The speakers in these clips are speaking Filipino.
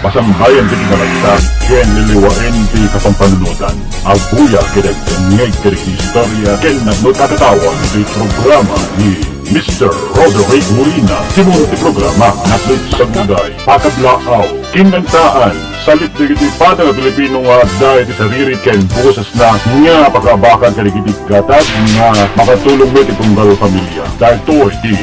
Pasambayan kiti malagsak, ken liliwain ti kapampanunutan. Abuya kidag ngay kiri istorya, ken nagmagkakatawan ti programa ni Mr. Roderick Molina. Simon ti programa, naslit sa guday, pakablaaw, kinantaan, salit digiti pada nga Pilipino nga dahil ti sariri ken boses na nga pakabakan kaligiti gatag nga makatulong mo ti tunggal pamilya. Dahil to iti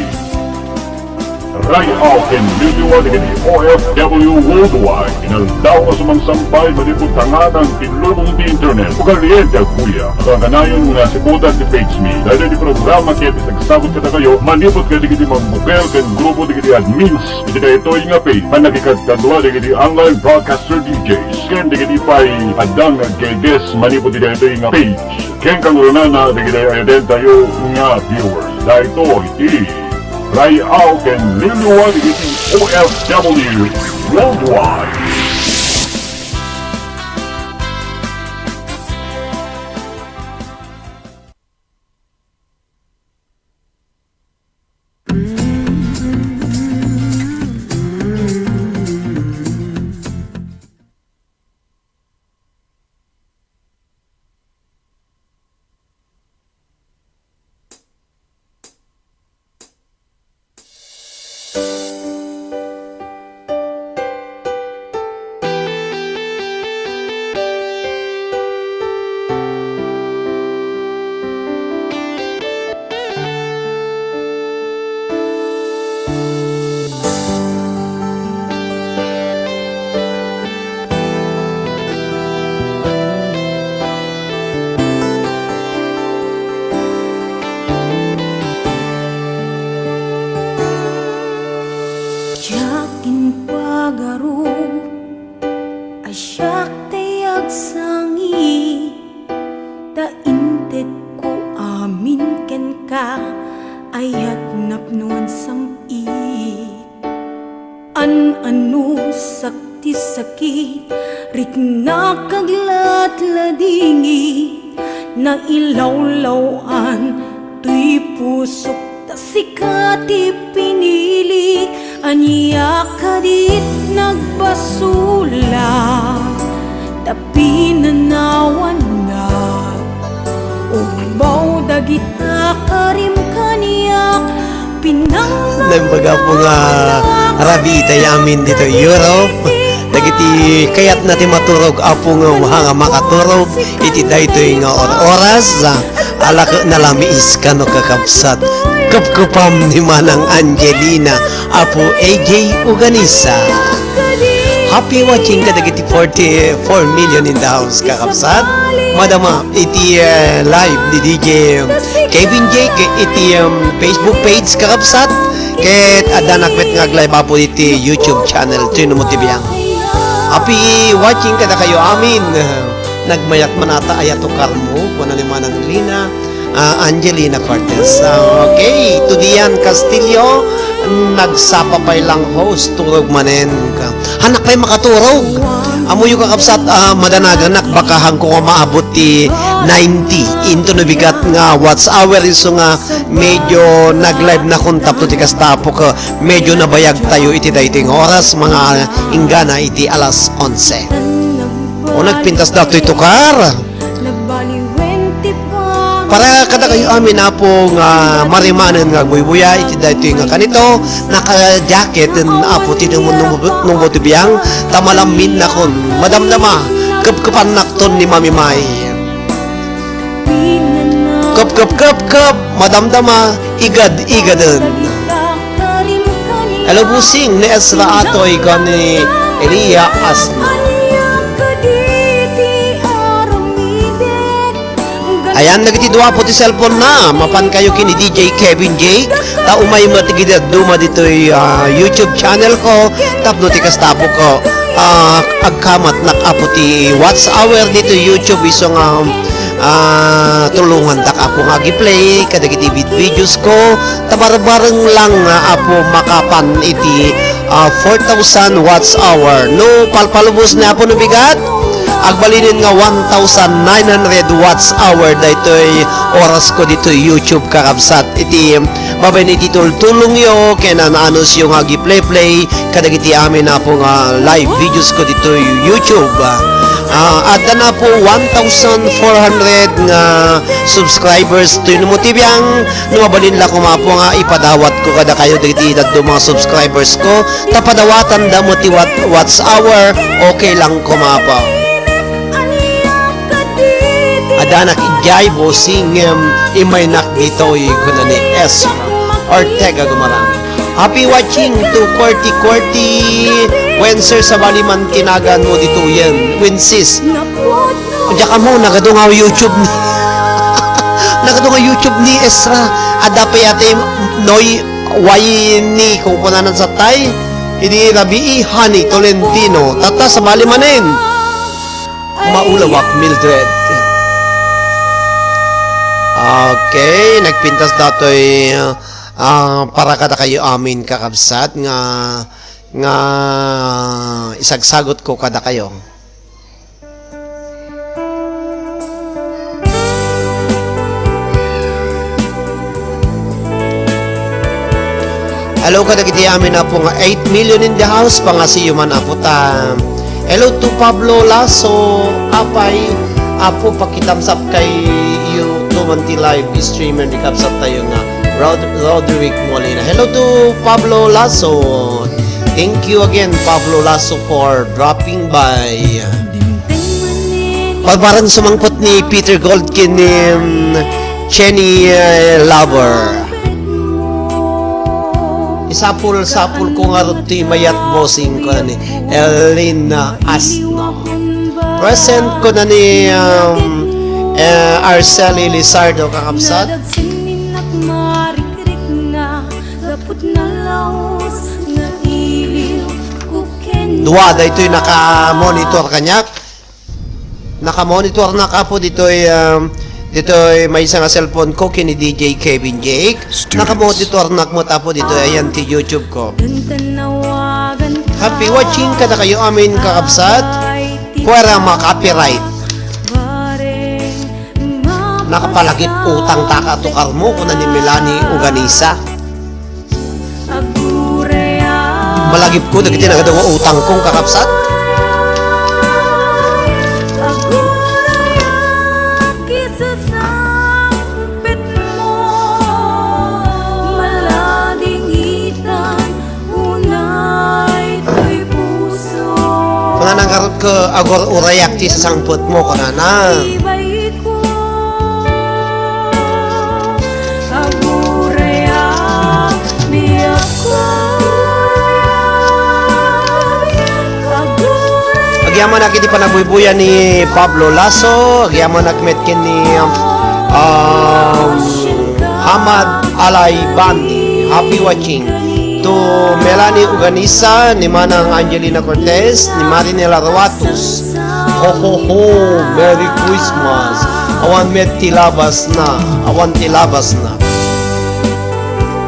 Rayaw ken miliwa digiti OFW worldwide inaldaw nga sumansampay manipuntangan ang tinlubong ti internet ugaliyente agbuya nakaganayon nga sibutan ti page me dahil di programa kaya pisagsabot kita kayo manipot ka digiti mambukel ken grupo digiti admins iti na ito nga page panagikagkadwa digiti online broadcaster DJs ken digiti pay adang naggeges manipot iti ito nga page ken kangrunana digiti ayuden tayo nga viewers dahil ito iti Rayaw ken liliwa digiti OFW worldwide. Yakin pagaro asyak tayag sangi tainted ko amin ken ka ayat napnuan samit an-ano sakti sakit rik nakaglat ladingit na ilawlawan tuy pusok ta sikati pinili anya kadit nagbasula tapi nanawan nga ubaw dagita karim kaniyak pinang Lembaga po nga rabi tayamin dito Europe dagiti kayat natin maturog apo nga makaturog iti daytoy nga oras alak nalamiis kano kakabsat kapkupam ni Manang Angelina apo AJ Uganisa. Happy watching ka dagiti 44 million in the house kakabsat madama iti live ni DJ Kevin J iti Facebook page kakabsat ket adanakwet nga live apo iti YouTube channel Trino Motiviyang. Happy watching kada kayo amin nagmayat manata ayato karmo kuno ni Manang Lina Angelina Cortez. Okay, Tudian Castillo nagsapa pay lang host turog manen ka. Hanak pay makaturog. Amuyo kakabsat madanaganak baka hangko nga maabot ti 90 into nabigat nga what's hour iso nga medyo nag-live na kuntap to ti kastapo ka medyo nabayag tayo iti daytoy nga oras mga ingana iti alas 11. O nagpintas daw to'y tukar. Para kada kayo amin na po nga marimanan nga buybuya iti daytoy nga kanito naka-jacket apo ti nung botibiyang tamalamin na kon madamdama kapkapan nakton ni Mami May kap madamdama igad-igadan. Hello busing ni Ezra Atoy ni Elia Asma. Ayan, nagtidwa po ti cellphone na. Mapan kayo kini DJ Kevin J. Ta umay matigidad duma dito'y YouTube channel ko. Tapno ti kastapo ko. Agkamat nakapo ti what's hour dito YouTube iso nga tulungan tak ako nga gi-play kadagiti videos ko. Tabarbareng lang apo makapan iti 4,000 watts hour. No palpalubos na po no bigat. agbalinin nga 1,900 watts hour daytoy oras ko dito YouTube kakabsat. Iti babay ni tulong yo kaya naanos yung hagi play kadagiti amin na po nga live videos ko dito YouTube. At na po 1,400 nga subscribers to yung motibyang numabalin la ko po nga ipadawat ko kada kayo dito do mga subscribers ko tapadawatan da mo ti watts hour okay lang ko po. Adanak ijay bosing imay nak dito ko na ni S Ortega gumarang. Happy watching to Korti Wenser sa baliman tinagan mo dito yan Wensis. Diyan ka mo nagadungaw YouTube ni nagadungaw YouTube ni Esra ada pa yate noy way ni kung punanan sa tay hindi rabi Honey Tolentino tata sa balimanin maulawak Mildred. Okay, nagpintas datoy para kada kayo amin kakabsat nga isagsagot ko kada kayo. Hello kada kiti amin na po nga 8 million in the house pangasiyo man apo ta. Hello to Pablo Lasso apay apo pakitamsap kay you tumanti live streamer di kapsat tayo nga Roderick Molina. Hello to Pablo Lasso. Thank you again Pablo Lasso for dropping by. Pagbarang sumangpot ni Peter Goldkin ni Chenny Lover. Isapul ko nga ruti mayat bossing ko na ni Elena Asno. Present ko na ni Arceli Lizardo kakapsat. Dua, dito yung naka-monitor kanya. Naka-monitor na ka po dito may isang cellphone ko kini DJ Kevin Jake. Naka-monitor na mo tapo dito ayan ti YouTube ko. Happy watching kada kayo amin kakabsat. Kuwera ma-copyright. Nakapalagip utang taka tukar mo kuna ni Melanie Uganisa. Malagip ko dagiti nagadawa utang kong kakapsat. Kuna nangkarot ke agor urayak ti sasangput mo kuna na. Agyaman nakiti panabuybuyan ni Pablo Lasso, agyaman nakmet ni Hamad Alay Bandi. Happy watching to Melanie Uganisa, ni Manang Angelina Cortez, ni Marinela Rawatus. Ho ho ho, Merry Christmas. Awan met tilabas na, awan tilabas na.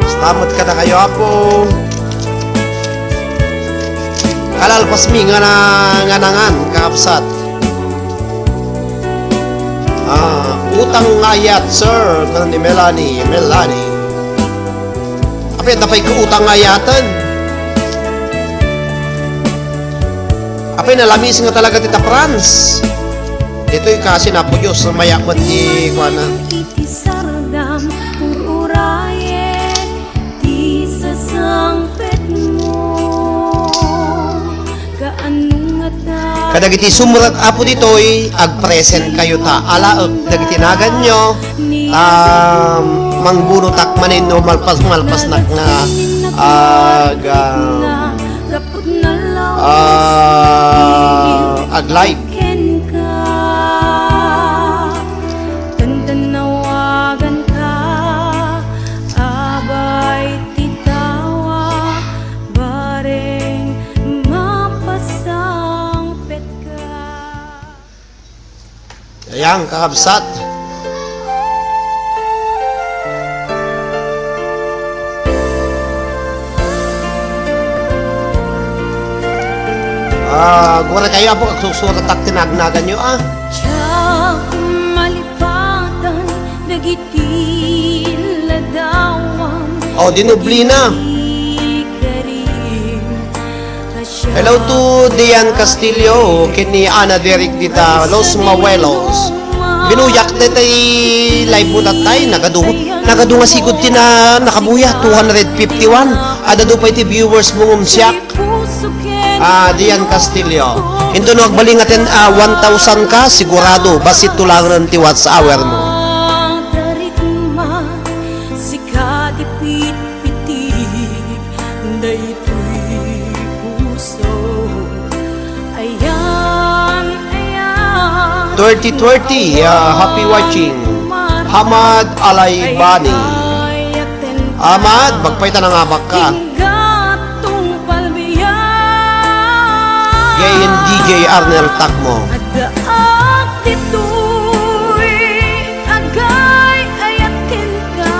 Salamat ka na kayo ako. Kalalpas mi nga nangan kakapsat. Utang ngayat sir kan ni Melanie. Apet napay ko utang ngayatan. Apay nalamis nga talaga tita Franz. Ito'y kasi napo Diyos na mayakmat ni Kuana. Kadagiti sumurat apo ditoy ag-present kayo ta ala dagiti nagan nyo mangbuno takmanin no malpas nak nga ag live. Yang kakabsat. Gura kayo po, susurat at tinagnagan nyo, Tiyak malipatan, dagiti ladawang. Dinubli na. Hello to Dian Castillo, kini Ana Derek dita, Los Mawelos. Binuyak dita live mo tatay, nagadunga sigod tina nakabuya, 251. Ada do pa iti viewers mong umsyak. Dian Castillo. Ito no, agbaling natin 1,000 ka, sigurado, basit tulangan ti watts hour mo. Ayan, ayan. 3020, happy watching. Hamad Alaybani. Hamad, magpaita na nga baka. Gay and DJ Arnel Takmo. Adaak dito'y agay ayatin ka.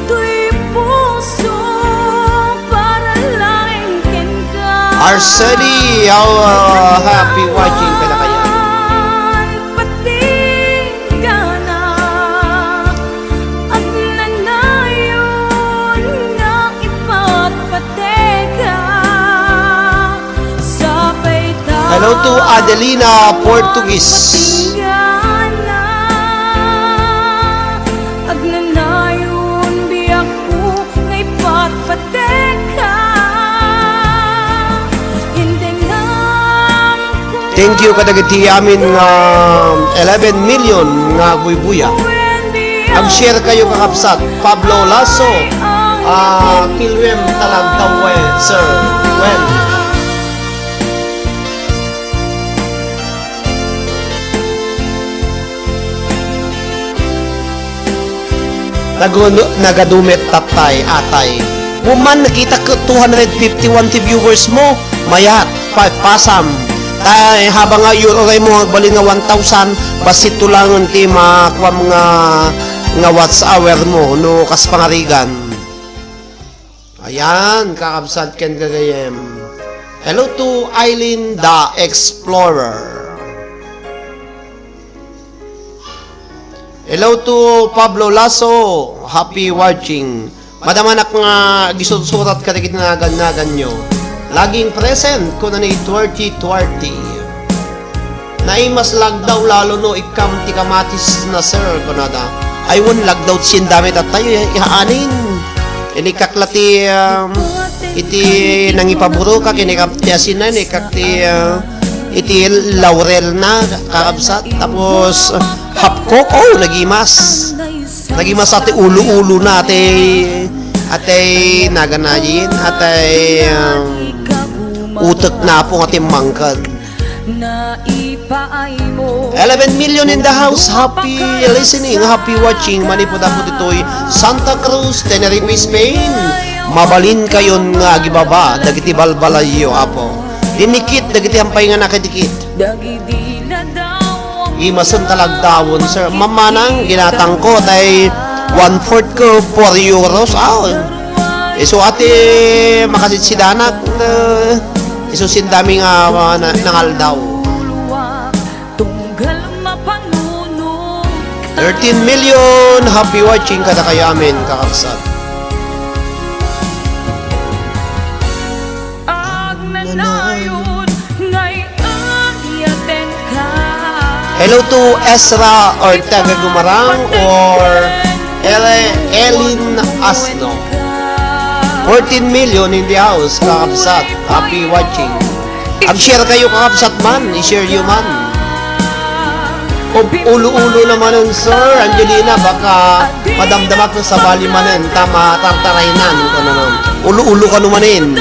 To'y puso para langin ka. Arceli, happy watching ka na kaya. Hello to Adelina Portuguese. Thank you kadagiti amin nga 11 million nga buy-buya. Mag-share kayo kakapsat. Pablo Lasso, Kilwem Talagtawe, Sir. Well, nagadumit tatay, atay. Woman, nakita ko 251 viewers mo. Mayat, pasam. Tay, habang nga yun, okay mo, bali nga 1,000, basit tulangan ti makuha nga watts hour mo, no, kas pangarigan. Ayan, kakabsat ken gagayem. Hello to Eileen the Explorer. Hello to Pablo Lasso, happy watching. Madamanak nga gisusurat ka rin nagan nyo. Laging present ko na ni 2020. Naimas lagdaw lalo no ikam ti kamatis na sir ko na da. Aywan lagdaw sin damit at tayo ihaanin. Inikaklati iti nangipaburo ka kinikapti asinan ikakti iti laurel na kakabsat tapos hapkok, nagimas ati ulo-ulo na atay naganayin atay utak na po ati mangkad. 11 million in the house, happy listening, happy watching. Manipod-apod ito'y Santa Cruz, Tenerife, Spain. Mabalin kayon nga gibaba dagiti balbalayo apo dinikit dagiti hampay nga nakidikit imasan talagdawon sir mamanang ginatang ko tay 1/4 ko 4 euros iso ate makasisidanak iso sindami nga nangaldaw 13 million happy watching kada kayo amin kakapsat. Hello to Ezra Ortega Gumarang or Elin Asno. 14 million in the house, kakapsat. Happy watching. Ag-share kayo kakapsat man, i-share you man. Ulo-ulo naman nun, sir. Angelina, baka madamdamak na sa bali manin, tama tartarainan ko naman. Ulo-ulo ka numanin.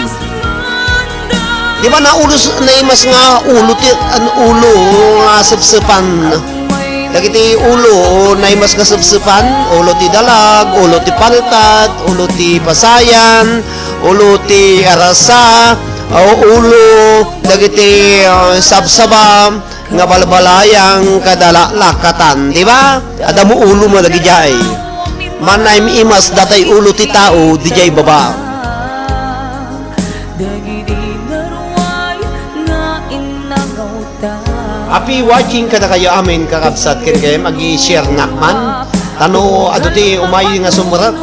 Di ba naimas nga ulo nga sapsapan. Dagiti ulo naimas nga sapsapan, ulo ti dalag, ulo ti paltat, ulo ti pasayan, ulo ti arasa, ulo dagiti sabsaba nga balbalayang kadalalakatan, di ba? Ada mo ulo mo lagi jay. Manay imas datay ulo ti tao di jay baba. Happy watching kada kayo amin kakabsat ken kayo mag-share nakman. Tano aduti umayo nga sumurak.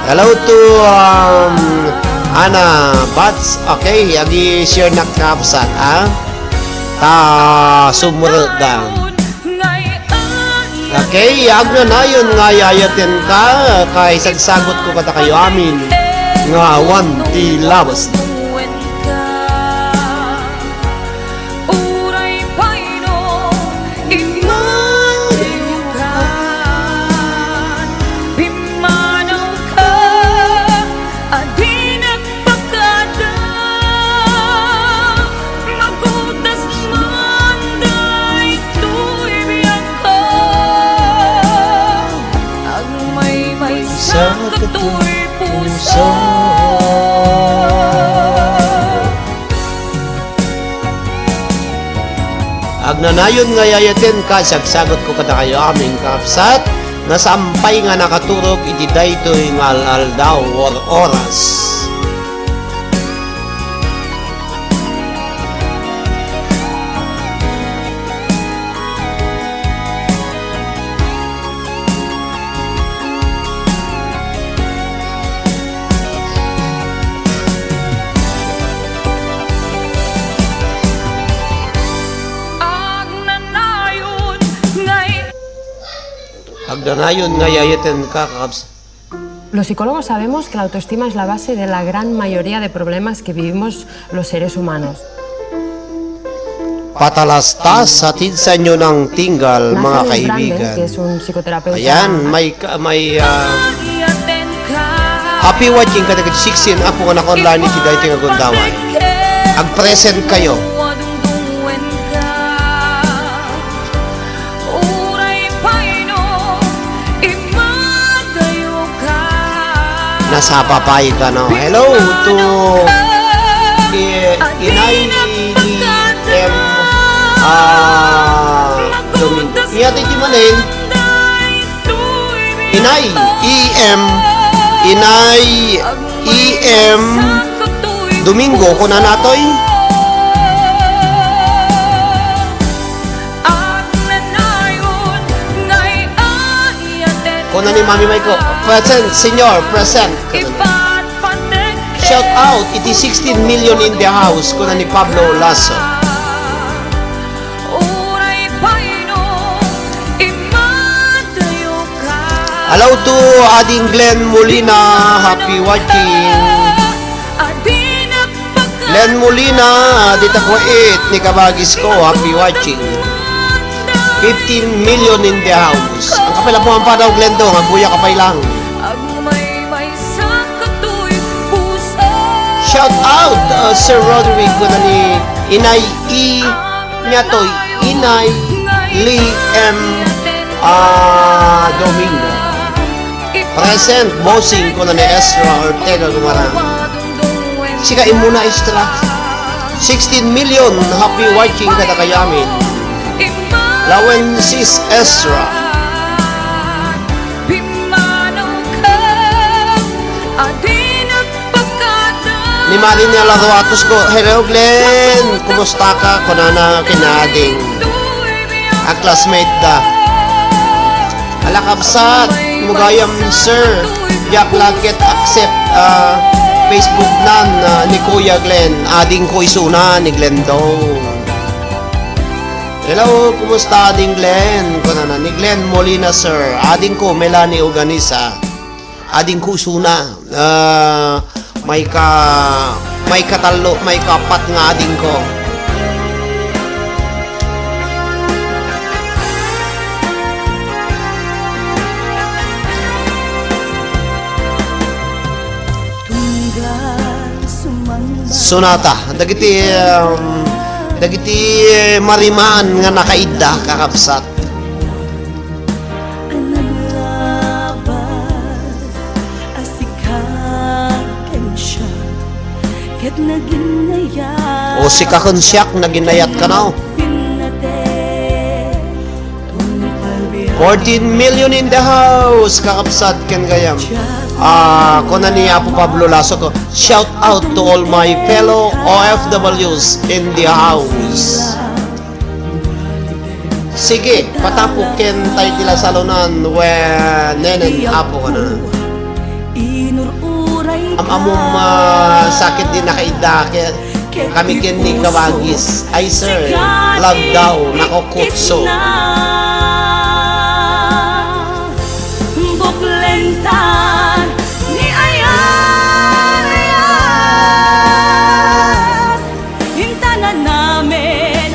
Hello to Ana Bats. Okay, agi-share nak kakabsat ha. Ta sumurak da. Okay, agna na yun nga yayatin ka kay sagsagot ko kada kayo amin nga 1 ti labas. Sa kato'y puso agnanayon nga yayatin ka sagsagot ko kada kayo aming kapsat nasampay nga nakaturog iti daytoy nga aldaw or oras. Agdanayon nga yayatin ka kakabsat. Los psicólogos sabemos que la autoestima es la base de la gran mayoría de problemas que vivimos los seres humanos. Patalastas atid sa inyo ng tinggal mga Nathan kaibigan. Branden, que es un psicoterapeuta. Ayan, may happy watching ka 16 ako nga nakonlan iti daytoy nga gundawan. Ag-present kayo. Nasa papay ka no. Hello to Inay Domingo. Iyate di manin. Inay EM Domingo kuna natoy. Kuna ni Mami Maiko. Present, senyor, present. Shout out, it is 16 million in the house. Kuna ni Pablo Lasso. Hello to Ading Glenn Molina. Happy watching. Glenn Molina, dito ko 8 ni Kabagis ko. Happy watching. 15 million in the house. Ang kapila po ang padaw, Glendo. Magbuya ka pa lang. Shout out, Sir Roderick. Kuna ni Inay E. Nyatoy. Inay Lee M. Domingo. Present, bossing. Kuna ni Ezra Ortega Gumarang. Sika imuna Ezra. 16 million. Happy watching kada kayamin. Lawensis Ezra. Ni Marina Laruatos ko. Hello Glenn. Kumusta ka? Kunana kinading. A classmate da. Alakabsat. Mugayam sir. Jack Laget accept Facebook nan ni Kuya Glenn. Ading ko isuna ni Glenn daw. Hello, kumusta ading Glenn? Kunana ni Glenn Molina sir. Ading ko Melanie Organisa. Ading ko suna. May katalo, may kapat nga ading ko. Sonata, dagiti marimaan nga nakaida kakabsat. O si kakonsyak na ginayat ka na. 14 million in the house kakabsat ken gayam. Kuna ni Apo Pablo Lasso ko. Shout out to all my fellow OFWs in the house. Sige, patapukin tayo tila salunan nenen apo ka na. Among sakit din nakaidakit. Kami kini kawagis. Ay sir, love daw, nakokutso. Buklentan ni ayan hintanan namin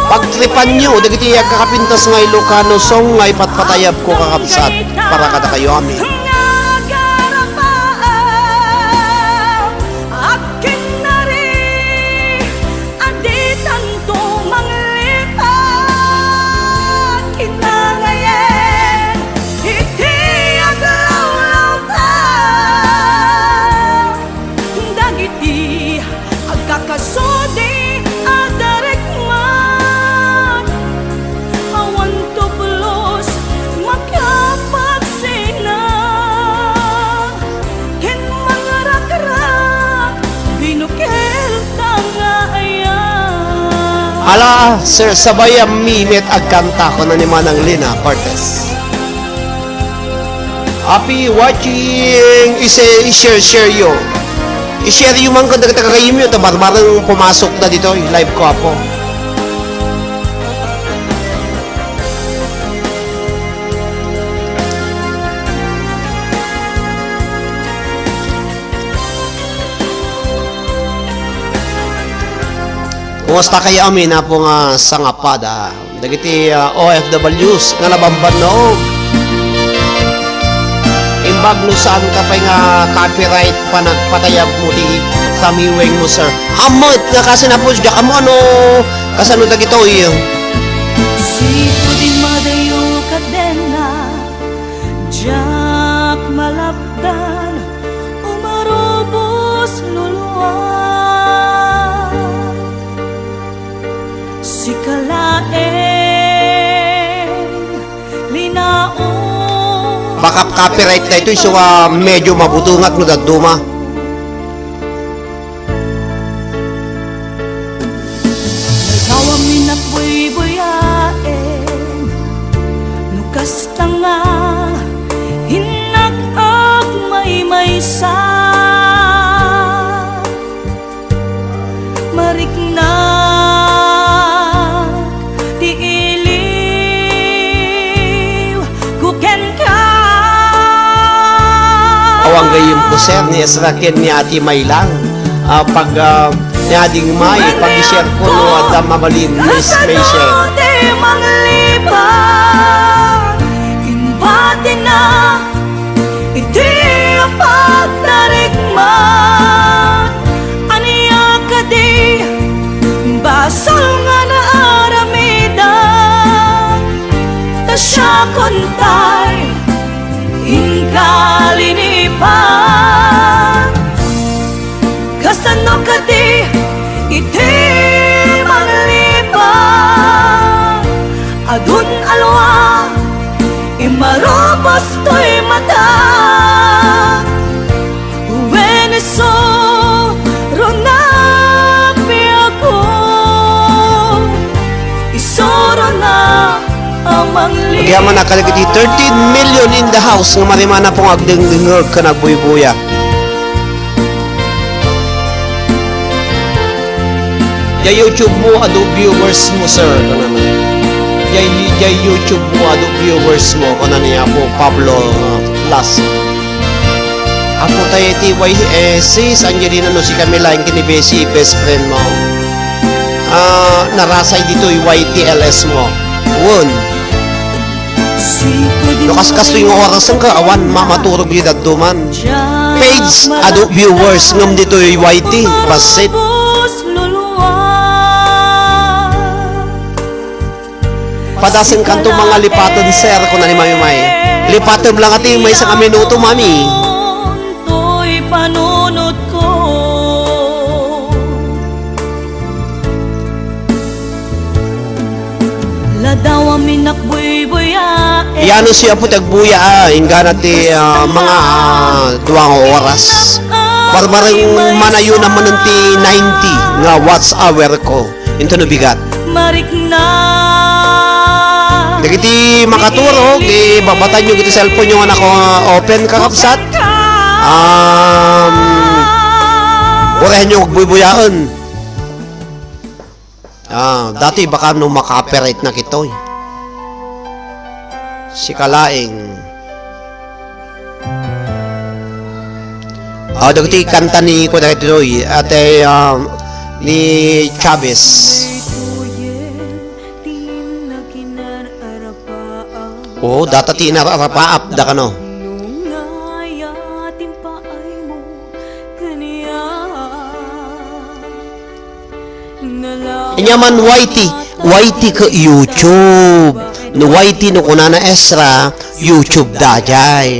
Pagtripan nyo, dagiti kakapintas nga Ilocano song nga ipatpatayab ko kakapsat para kada kayo amin. Kasodi adarek man awan to pulos makapagsina ken mangarak-rak binukel tangayan. Hala, sir, sabayang mimit agkanta ko na ni Manang Lina Cortez. Happy watching! I-share yo. I-share yung mga kagayim yun. Barbarang pumasok na dito. Live ko po. Kumusta kayo amin na po nga sangapada. Dagiti OFWs nga nabamban noog. Imbag no saan ka pa nga copyright pa nagpatayab mo di sa miweng mo sir. Amot nga kasi na po siya kamo ano kasano dagito iyo. Si pudi madayo kadena jak malapdan umarubos luluwa si kalaeng linaon Baka copyright na ito so medyo mabutungat no daduma. Nagawang minakbuy-buyain nukas tanga hinag-ag may-maysa mariknag tiiliw kuken ka Awang gayim ko sir ni Esraken ni Ati May lang. Pag ni Ading May pag-share ko no at mabalin ni special. Imbati na iti pagtarikman aniya ka di basal nga na aramidan ta siya kontay inkalinipan kasano ka di iti manglipan adun alwa imarobos to'y mata uweniso ronapi ako isoro na ang manglipan Kaya man nakalagiti 13 million in the house nga marimana pong agdeng-dengog ka nagbuy-buya. Ya YouTube mo ado viewers mo sir kanana. Ya YouTube mo ado viewers mo kanana niya po Pablo Plus. Ako tayo sis Angelina no si Camila yung kinibesi best friend mo. Narasay dito yung YTLS mo. Won. Lukas-kas yung oras ang kaawan mamaturog yung daduman. Page ado viewers ngam dito yung YT basit. Padasin kanto mga lipatan sir kung nani mami may. Lipatan lang ati may isang minuto mami. To'y panunod ko ladaw amin nakbuy-buya Yano siya po tagbuya ingga nati mga 2 oras. Barbarang manayo naman nanti 90 nga watts hour ko. Into no bigat. marikna Dagiti makaturog, babatan nyo giti cellphone yung anak ko open kakapsat. Burahan nyo buybuyaan. Dati baka nung maka-operate na kitoy. Si Kalaing. Dagiti kanta ni ko dagiti toy ate ni Chavez. Data ti nararapaap da kano. Inyaman YT ka YouTube. No YT no kunana Esra YouTube dajay.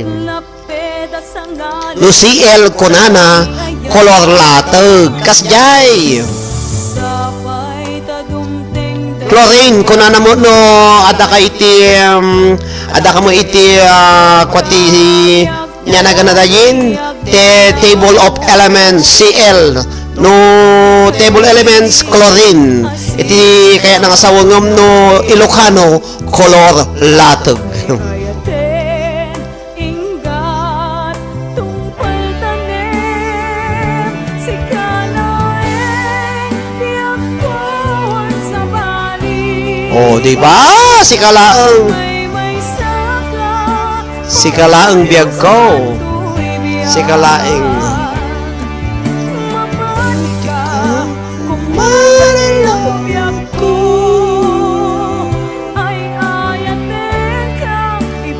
No CL kunana color latag kasjay. Chlorine kunana mo no ada ka mo iti kwati nya naganadayin te table of elements CL no table elements chlorine iti kaya nang asawangam no Ilocano color latag. Di ba? Si Kalaang biyag ko. Si Kalaing.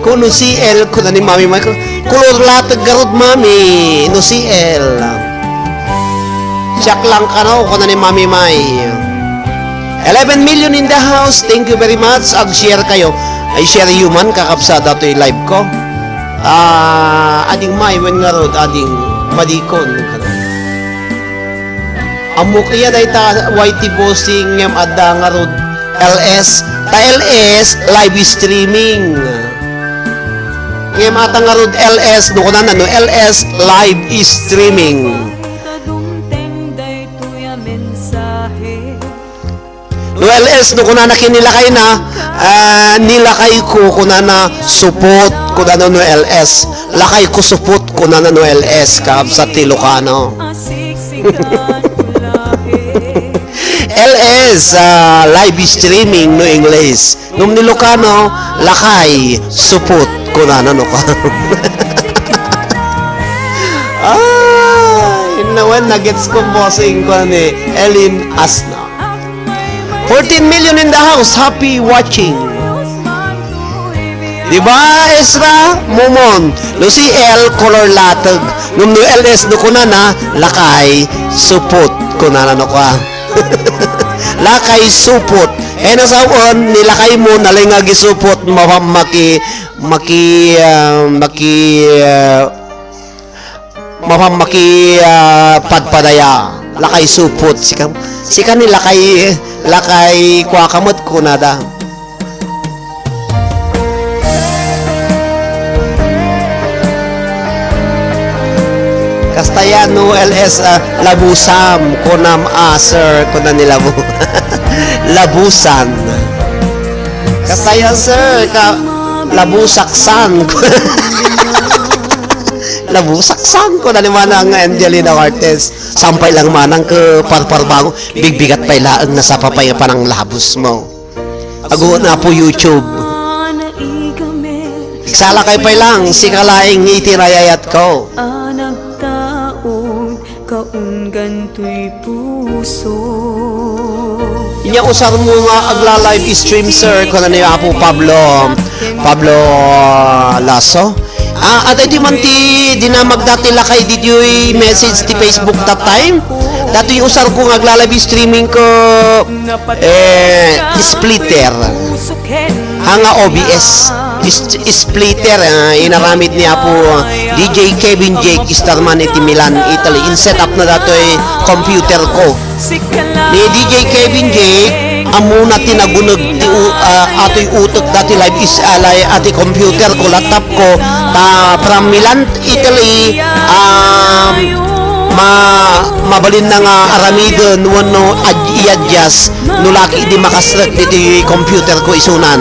Kuno si El ko na ni Mami Michael. Kulor latag garod Mami. No si El. Siyak lang ka no ko na ni Mami May. 11 million in the house. Thank you very much. Ag-share kayo. Ay share human kakapsada to yung live ko. Ading may when nga road, ading madikon. Amo kaya dahi ta YT bossing ngem adda nga road LS. Ta LS live streaming. Ngem ata nga road LS no kunan no LS live streaming. No LS no kunana kinilakay na nilakay ko kunana support kunana no LS lakay ko support kunana no LS kakapsat ti Ilocano. LS live streaming no English nung ni Ilocano lakay support kunana no ka. Inawan nuggets ko bossing ko ni Elin Asna. 14 million in the house. Happy watching. Diba, Ezra? Momon. Lucy L. Color latag. Nung no LS no kuna na, lakay, supot. Kuna na no ka. Lakay, supot. Eh, nasawon, nilakay mo, nalingagi supot, padpadaya. Lakay supot. Sika ni lakay kuakamot kunada. Castellano LS labusam kunam sir kunan ni labu. Labusan. Castellano sir ka labusaksan. Labusaksan ko na naman ang Angelina Marquez. Sampay lang manang ke parparbango. Bigbigat pa ilaang nasa papaya pa ng labos mo. Ago na po YouTube. Iksala kay pa lang. Si Kalaing itinayayat ko. Inya usar mo nga agla-live stream sir ko na ni Apo Pablo Lasso. At ito man ti dinamag dati lakay did yung message ti Facebook that time. Dati yung usar ko nagla-live streaming ko splitter. Hanga OBS splitter inaramid niya po DJ Kevin Jake Starman iti Milan, Italy. In setup na dato computer ko. Ni DJ Kevin Jake amuna tinagunag ti atoy utok dati live is alay ati computer ko laptop ko from Milan, Italy. Mabalin na nga aramidon wano i-adjust no laki di makasrek diti computer ko isunan.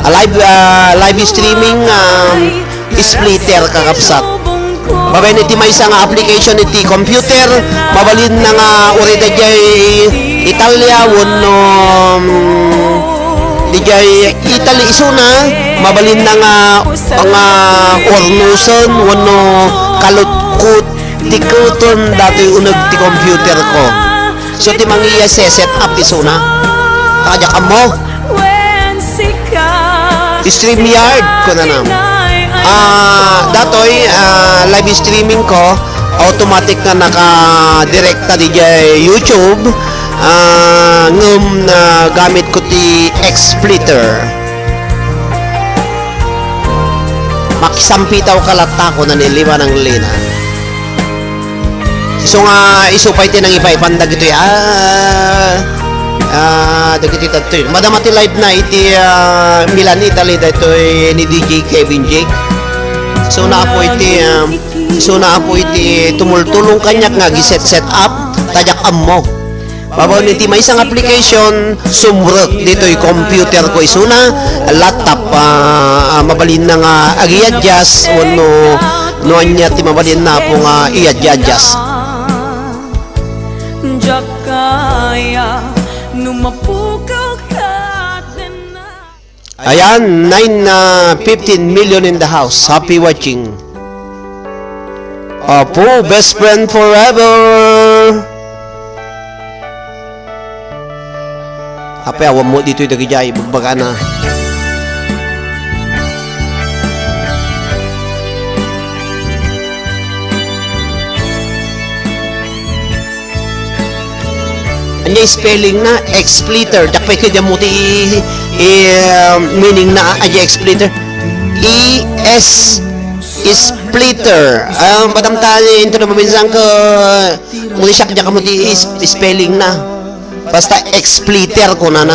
live streaming splitter kakapsat. Babay niti may isang application iti computer, mabalin na nga urita jay Italia wano di jay Italy isuna, mabalin na nga ornuson wano kalutkut tikuton dati unag ti computer ko. So ti mangiya set up isuna. Kaya ka mo. StreamYard ko na nam. Datoy live streaming ko automatic na naka-direkta di YouTube. Ngum gamit ko ti XSplitter. Makisampitaw kalata ko na niliwa ng lina. So nga isupay ti nang ipaipandag ito dagiti tatto. Madamati live na iti Milan, Italy dito ni DJ Kevin Jake. So na po iti tumultulong kanyak nga giset up tajak ammo. Babaw niti may isang application sumrek dito computer ko isuna laptop mabalin na nga agi-adjust no anya ti mabalin na po nga i-adjust. Ayan, 15 million in the house. Happy watching. Apo, best friend forever. Apa awam mo dito yung dagijay, bugbaga na. Anya spelling na XSplitter. Dakpay ka dyan mo meaning na XSplitter. Splitter. Badam tayo ito na mabinsang ka muli siya kaya ka mo spelling na. Basta XSplitter ko na.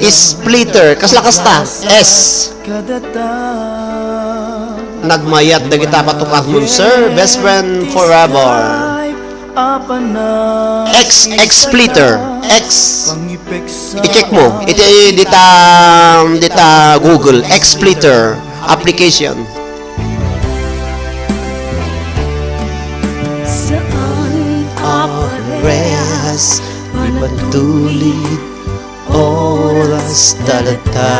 Splitter. Kaslakas ta. S. Nagmayat na kita patukak mo, sir. Best friend forever. XSplitter. X. I-check mo. Ito dita Google. XSplitter application. Oras ipatulit oras talata.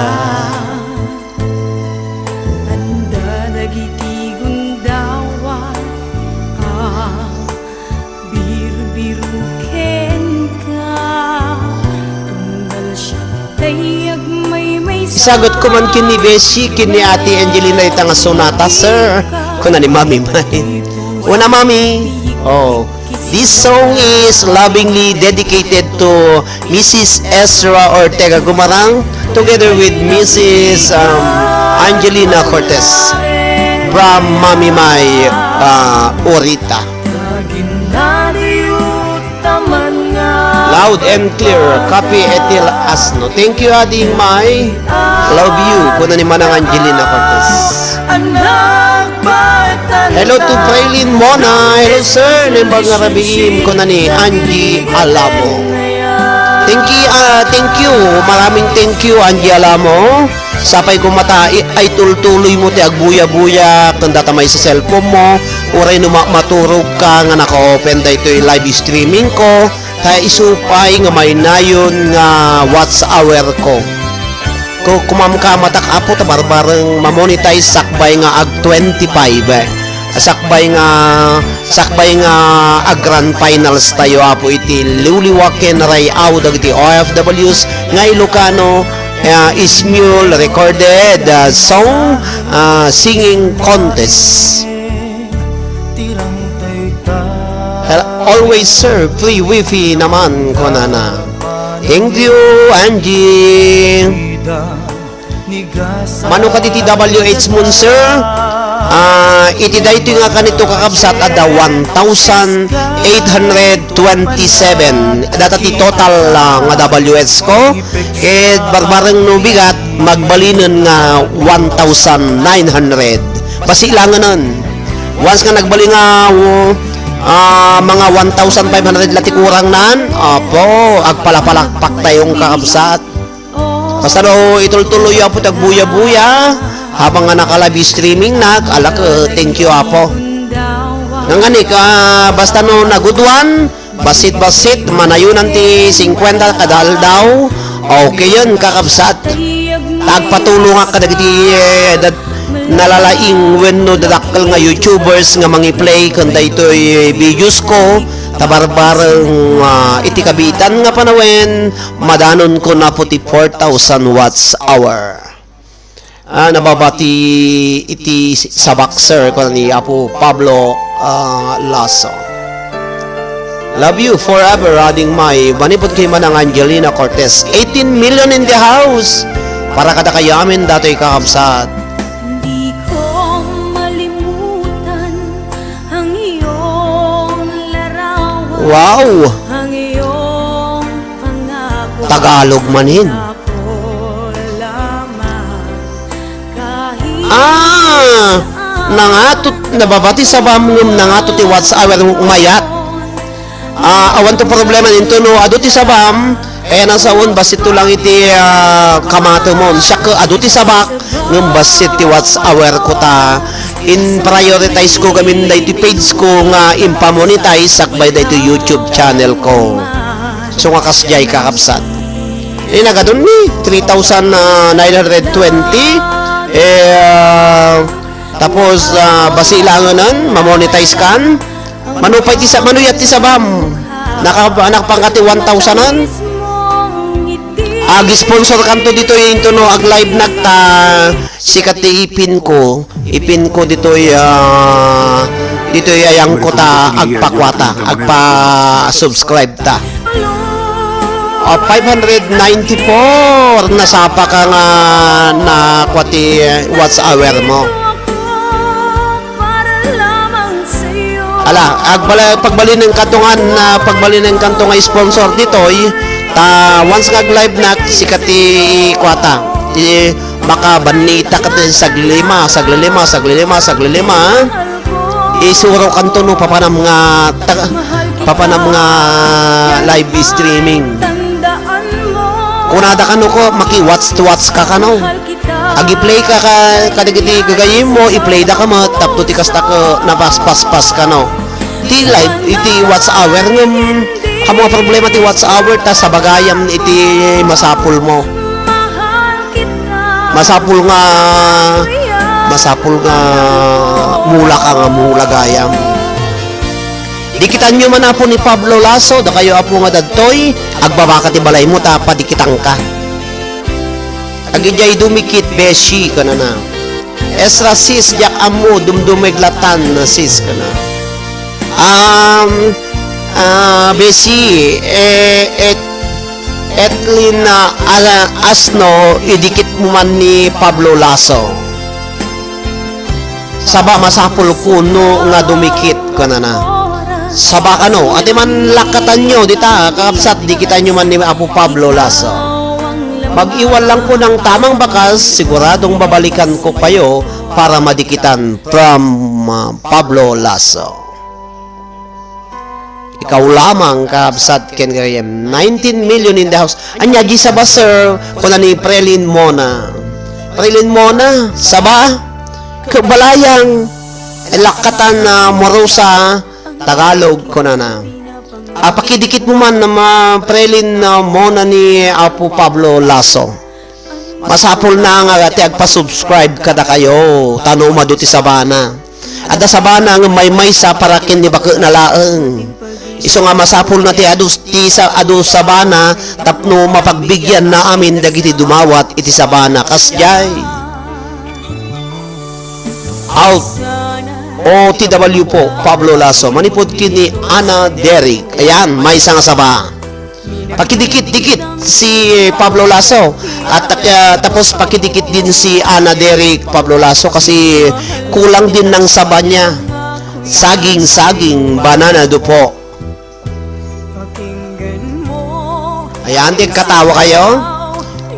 Isagot ko man kini Beshi, kini Ate Angelina itang sonata, sir. Kuna ni Mami May. Una Mami. Oh, this song is lovingly dedicated to Mrs. Ezra Ortega Gumarang together with Mrs. Angelina Cortez from Mami May Orita. Loud and clear, copy etil asno. Thank you, Ading May. Love you. Kuna ni Manang Angelina Cortez. Hello to Praylin Mona. Hello, sir. Nimbang Arabim. Kuna ni Angie Alamo. Thank you. Maraming thank you, Angie Alamo. Sapay ko mata ay tultuloy mo ti agbuya-buya kung datamay sa cellphone mo. Uray no maturog ka nga naka-open da ito yung live streaming ko. Kaya isupay nga may nayon nga watch hour ko. Kung kumamka matak apo tabarbarang mamonetize sakbay nga ag 25 sakbay nga ag grand finals tayo apo iti liwliwaken ray aw dagiti OFWs nga Ilocano Ismule recorded song singing contest. Always sir, free wifi naman ko na. Thank you, Angie. Mano ka titi WH Moon, sir? Iti da ito nga kanito kakabsat ada 1,827. Data ti total nga WH ko. Ket barbareng no bigat, magbalinan nga 1,900. Pasilangan nun. Once nga nagbali nga mga 1,500 lati kurang nan. Opo, agpalapalakpak tayong kakabsat. Basta no, itultuloy apo tagbuya-buya habang nga nakalabi streaming alak, thank you apo. Nanganik, basta no nagudwan, basit-basit, manayunan ti 50 kadal daw. Okay yun, kakabsat. Tagpatulong nga kadagiti nalalaing when no dadakkel nga YouTubers nga mangi-play kanda ito'y videos ko. Tabarbarang itikabitan nga panawen, madanon ko na puti 4,000 watts hour. Nababati iti sa boxer ko ni Apo Pablo Lasso. Love you forever, Rading May. Manipot kay manang Angelina Cortez. 18 million in the house. Para kada kayamin dato'y kakabsat. Hindi ko malimutan ang iyong larawan, Wow! ang iyong pangako. Tagalog manhin. Ako lamang kahit Nangatot, nababati sa bamngum, nangatot ti watts hour umayat. Awan to problema nito no, ado ti sabam, kaya nang sawon, basit to lang iti kamato mo. Siya ka, ado ti sabak, ngum basit ti watts hour ko ta. In prioritize ko kami na iti page ko nga impamonetize, sakbay na iti YouTube channel ko. So nga kasjay kakapsat. Nagadun ni, 3,920. Tapos basilangan nun, mamonetize kan. Manupay ti manuyat ti sabam. Nakapangkati 1,000 nun. Agi-sponsor kanto dito yung no, ag live nagta sikat ti ipin ko dito dito ayang ko ta agpakwata, agpa-subscribe ta. 594 nasapa ka nga na kwati watts hour mo. Ala, pagbalin ng kantungan na pagbalin ng kanto nga sponsor ditoy, once nga live na sikati kwata. Baka banita ka din saglilima. Isuro kanto no papanam nga live streaming. Kunada kano ko maki-watch to watch ka kano. Agi-play ka kadagiti gagayim mo, i-play da ka mo, tapto ti kasta ka nabaspas ka no. Iti live, iti watch hour ngam, kamo problema ti watch hour, ta sa bagayam iti masapul mo. Masapul nga mula ka nga mula gayam. Dikitan nyo man apo ni Pablo Lasso, da kayo apo nga dadtoy, agbabaka ti balay mo, ta padikitang ka. Agijay dumikit beshi ka na. Esra sis jak amo dumdumeglatan na sis ka na. Beshi etlin na asno idikit mo man ni Pablo Lasso. Saba masapul kuno nga dumikit ka na. Saba kano, ate man lakatan nyo dita kakapsat dikitan nyo man ni Apo Pablo Lasso. Mag-iwan lang po ng tamang bakas, siguradong babalikan ko kayo para madikitan from Pablo Lasso. Ikaw lamang, kabsat ken kayem. 19 million in the house. Anya, gisa ba, sir? Kuna ni Prelin Mona. Prelin Mona, saba? Kabalayang, lakatan na Morosa, Tagalog, kuna na. Pakidikit mo man na Prelin Mona ni Apo Pablo Lasso. Masapol na nga ati agpa-subscribe kada kayo. Tano maduti sabana. Ada sabana nga may sa parakin ni baka nalaeng. Iso nga masapol na ti adu sabana tapno mapagbigyan na amin dagiti dumawat iti sabana kasjay. Out. OTW po, Pablo Lasso. Manipod kini Ana Derrick. Ayan, may isang saba. Pakidikit-dikit si Pablo Lasso. At tapos pakidikit din si Ana Derrick, Pablo Lasso. Kasi kulang din ng saba niya. Saging, banana do po. Ayan, di katawa kayo.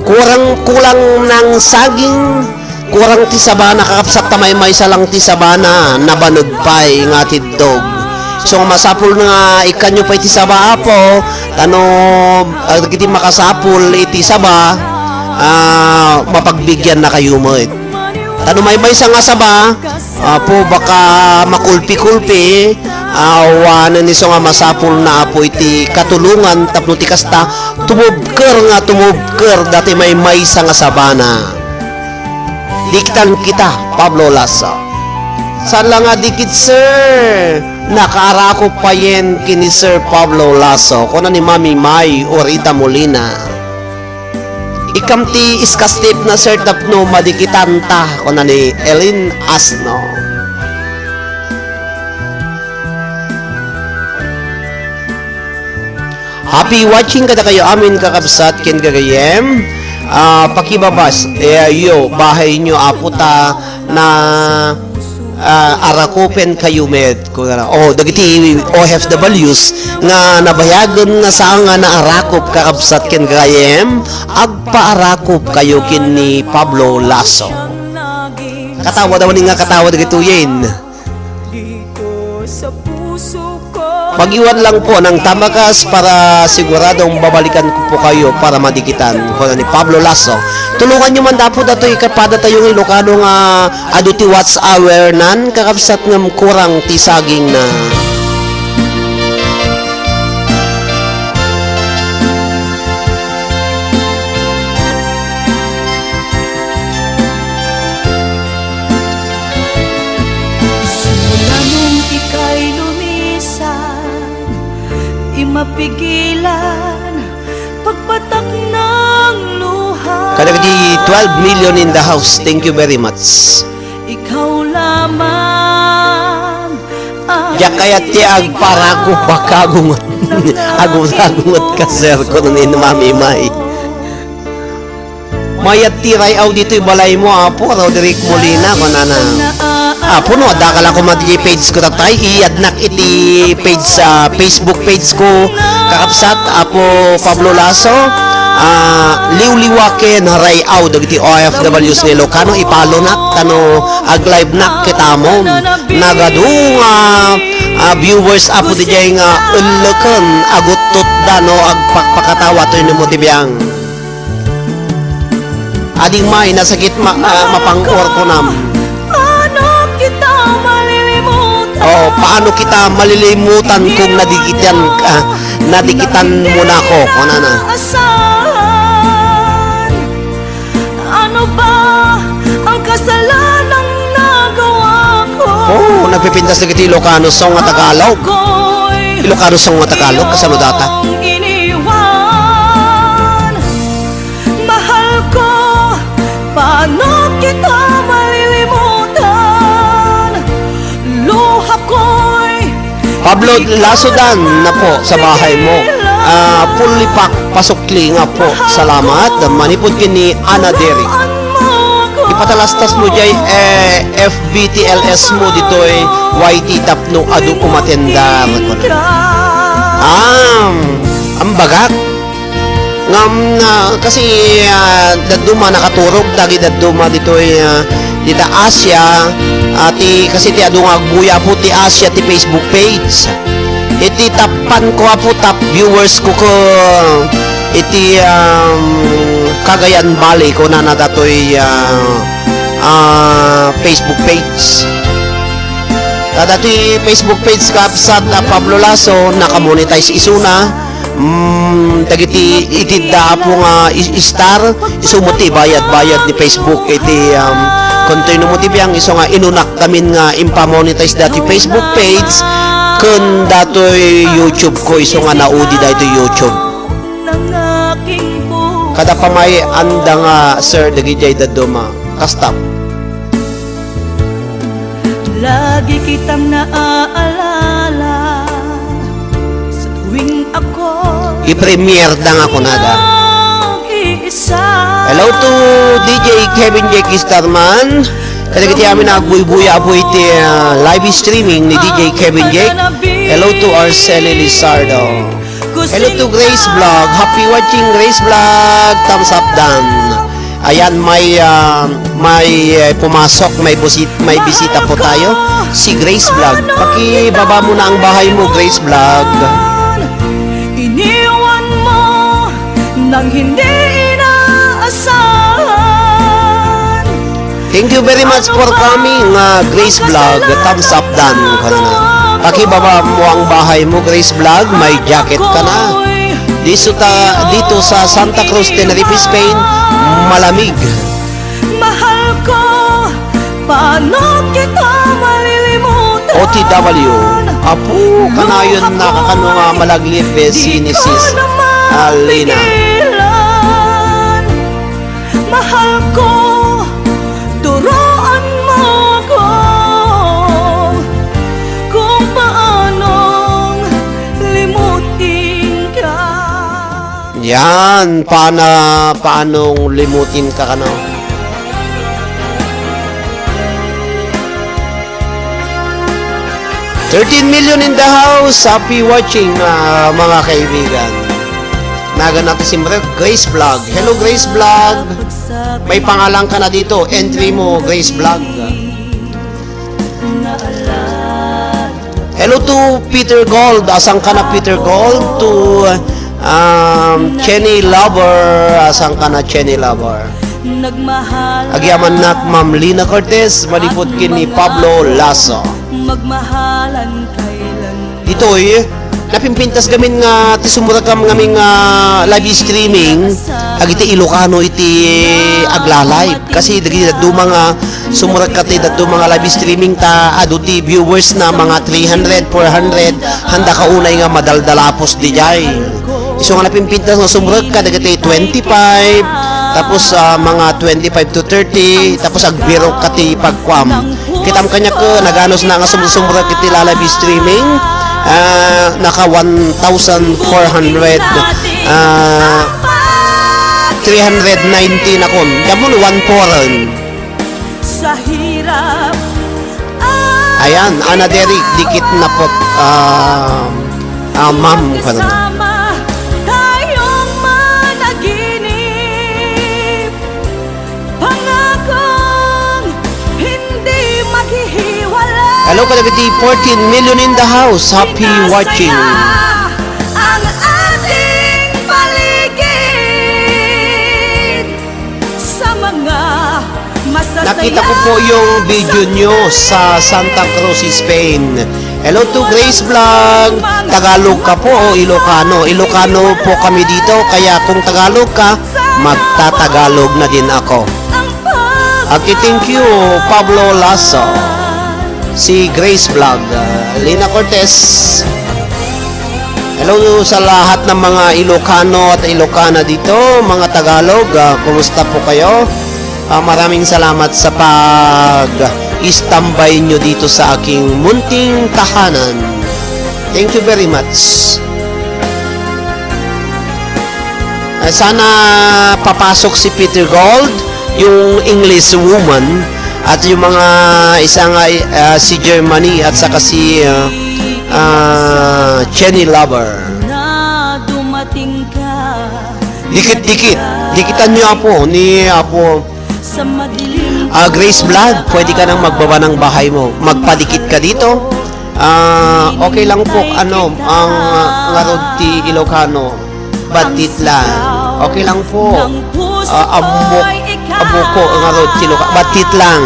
Kulang ng saging. Kurang ti sabana kakapsat tamay may salang ti sabana nabanod pay nga tidog. So masapul nga ikanyo pa iti saba apo, tano iti makasapul iti saba, mapagbigyan na kayo mo. Tano may sa nga saba, apo baka makulpi-kulpi, awanan ni so nga masapul na apo iti katulungan tapno ti kasta tumubker dati may sa nga sabana. Diktan kita, Pablo Lasso. Saan lang nga dikit, sir? Nakaarako pa yan kini Sir Pablo Lasso. Kuna ni Mami May o Rita Molina. Ikam ti iskastip na sir tapno madikitan ta. Kuna ni Elin Asno. Happy watching kada kayo amin kakabsat ken gagayem. Pakibabas yo bahay nyo aputa na arakupen kayo med dagiti OFWs nga nabayagon nga sa nga naarakop kakabsat ken gagayem agpaarakop kayo kin ni Pablo Lasso. Katawa daw ni nga katawa dagiti tuyen. Mag-iwan lang po ng tamakas para siguradong babalikan ko po kayo para madikitan ko ni Pablo Lasso. Tulungan nyo man dapo dato'y kapada tayong Ilocano nga aduti watch hour nan kakabsat ng kurang tisaging na. Mapigilan pagpatak ng luha. Kadagdi 12 million in the house. Thank you very much. Ikaw lamang Ya kaya ti agparago bakagungot. Agungot ka sir ko ni Mami May. Mayat tiray aw dito'y balay mo apo Roderick Molina kunana. Apo no dakala ko madi page ko tatay iadnak iti page sa Facebook page ko kakapsat apo Pablo Lasso. Liwliwaken haray aw dagiti OFWs ni Ilocano ipalo nak tano ag live nak kita mo nagadung viewers apo di jay nga ulleken agutot dano ag pakatawa to ni mo tibiyang ading may nasakit mapangor ko nam. Paano kita malilimutan kung nadikitan mo na ako kunana. Ano ba ang kasalanang nagawa ko? Nagpipintas na kiti Ilocano song nga Tagalog. Ilocano song nga Tagalog kasano data. Mahal ko, paano kita malilimutan? Luha ko'y Pablo Lasso dan na po sa bahay mo. Pulipak pasukli nga po. Salamat. Manipod kini Ana Derry. Ipatalastas mo jay FBTLS mo dito'y YT tapno adu umatenda. Ang bagak. Ngam kasi daduma nakaturog dagi daduma dito'y dita Asia kasi ti adu nga buya po ti Asia ti Facebook page. Iti tapan ko po top viewers ko iti Cagayan Valley ko na datoy Facebook page. Dati Facebook page kapsat Pablo Lasso nakamonetize isuna. Dagiti itida po nga star isumuti bayad ni Facebook iti kontoy mo ti biyang iso nga inunak kamin nga impamonetize dati Facebook page kun datoy YouTube ko iso nga naudi dito YouTube. Kada pamay anda nga sir dagijay daduma kastap. Lagi kitang naaalala sa tuwing ako I-premiere dang ako nada. mag-iisa. Hello to DJ Kevin J. Starman. Kadagiti amin nagbuy-buya po iti live streaming ni DJ Kevin J. Hello to Arceli Lizardo. Hello to Grace Vlog. Happy watching Grace Vlog. Thumbs up dan. Ayan, may pumasok, may bisita po tayo. Si Grace Vlog. Pakibaba mo na ang bahay mo, Grace Vlog. Iniwan mo nang hindi inaasahan. Thank you very much for coming, Grace Vlog. Thumbs up dan ka na. Pakibaba mo ang bahay mo, Grace Vlog. May jacket ka na. Dito sa Santa Cruz, Tenerife, Spain, malamig. Mahal ko, paano kita malilimutan? OTW. Apo, kanayon nakakano nga malaglip si ni Sis Alina. Mahal ko, turuan mo ko kung paanong limutin ka. Yan, paanong limutin ka kano? $13 million in the house. Happy watching, mga kaibigan. Naga natin si Grace Vlog. Hello, Grace Vlog. May pangalan ka na dito. Entry mo, Grace Vlog. Hello to Peter Gold. Asan ka na, Peter Gold? To Chenny Lover. Asan ka na, Chenny Lover? Agyaman na Ma'am Lina Cortez. Malipod kin ni Pablo Lasso. Magmahalan kailan. Dito napimpintas gamin nga ti sumura kam ngaming live streaming agiti Ilocano iti agla-live kasi dagi do mga sumura ka ti do mga live streaming ta adu ti viewers na mga 300 400 handa ka unay nga madaldalapos di jay. Iso nga napimpintas nga sumura ka dagiti 25 tapos mga 25 to 30 tapos agbiro ka ti pagkwam. Kitam kanya ko naganos na nga sumura kiti live streaming naka 1,400 319 na kon yamun 1,400 Sa hirap ayan Ana Derek dikit na po ma'am ka na kasama tayong managinip. Pangakong hindi maghihiwalay. hello kalagiti 14 million in the house. Happy watching. Ang ating paligid sa mga masasaya. Nakita ko po yung video nyo sa Santa Cruz, Spain. Hello to Grace Vlog. Tagalog ka po o Ilocano? Ilocano po kami dito, kaya kung Tagalog ka, magtatagalog na din ako. Okay, thank you, Pablo Lasso. Si Grace Vlog, Lina Cortez. Hello sa lahat ng mga Ilocano at Ilocana dito, mga Tagalog, kumusta po kayo? Maraming salamat sa pag-istambay nyo dito sa aking munting tahanan. Thank you very much. Sana papasok si Peter Gold, yung English woman, at yung mga isang si Germany at saka si Chenny Lover. Na dumating ka. Dikitan nyo Apo, ni Apo. Sa madilim Grace Vlog, pwede ka nang magbaba ng bahay mo. Magpadikit ka dito. Okay lang po, ang ngarod ti Ilocano. Batit lang. Okay lang po. Abuko, ang ngarod ti Ilocano. Batit lang.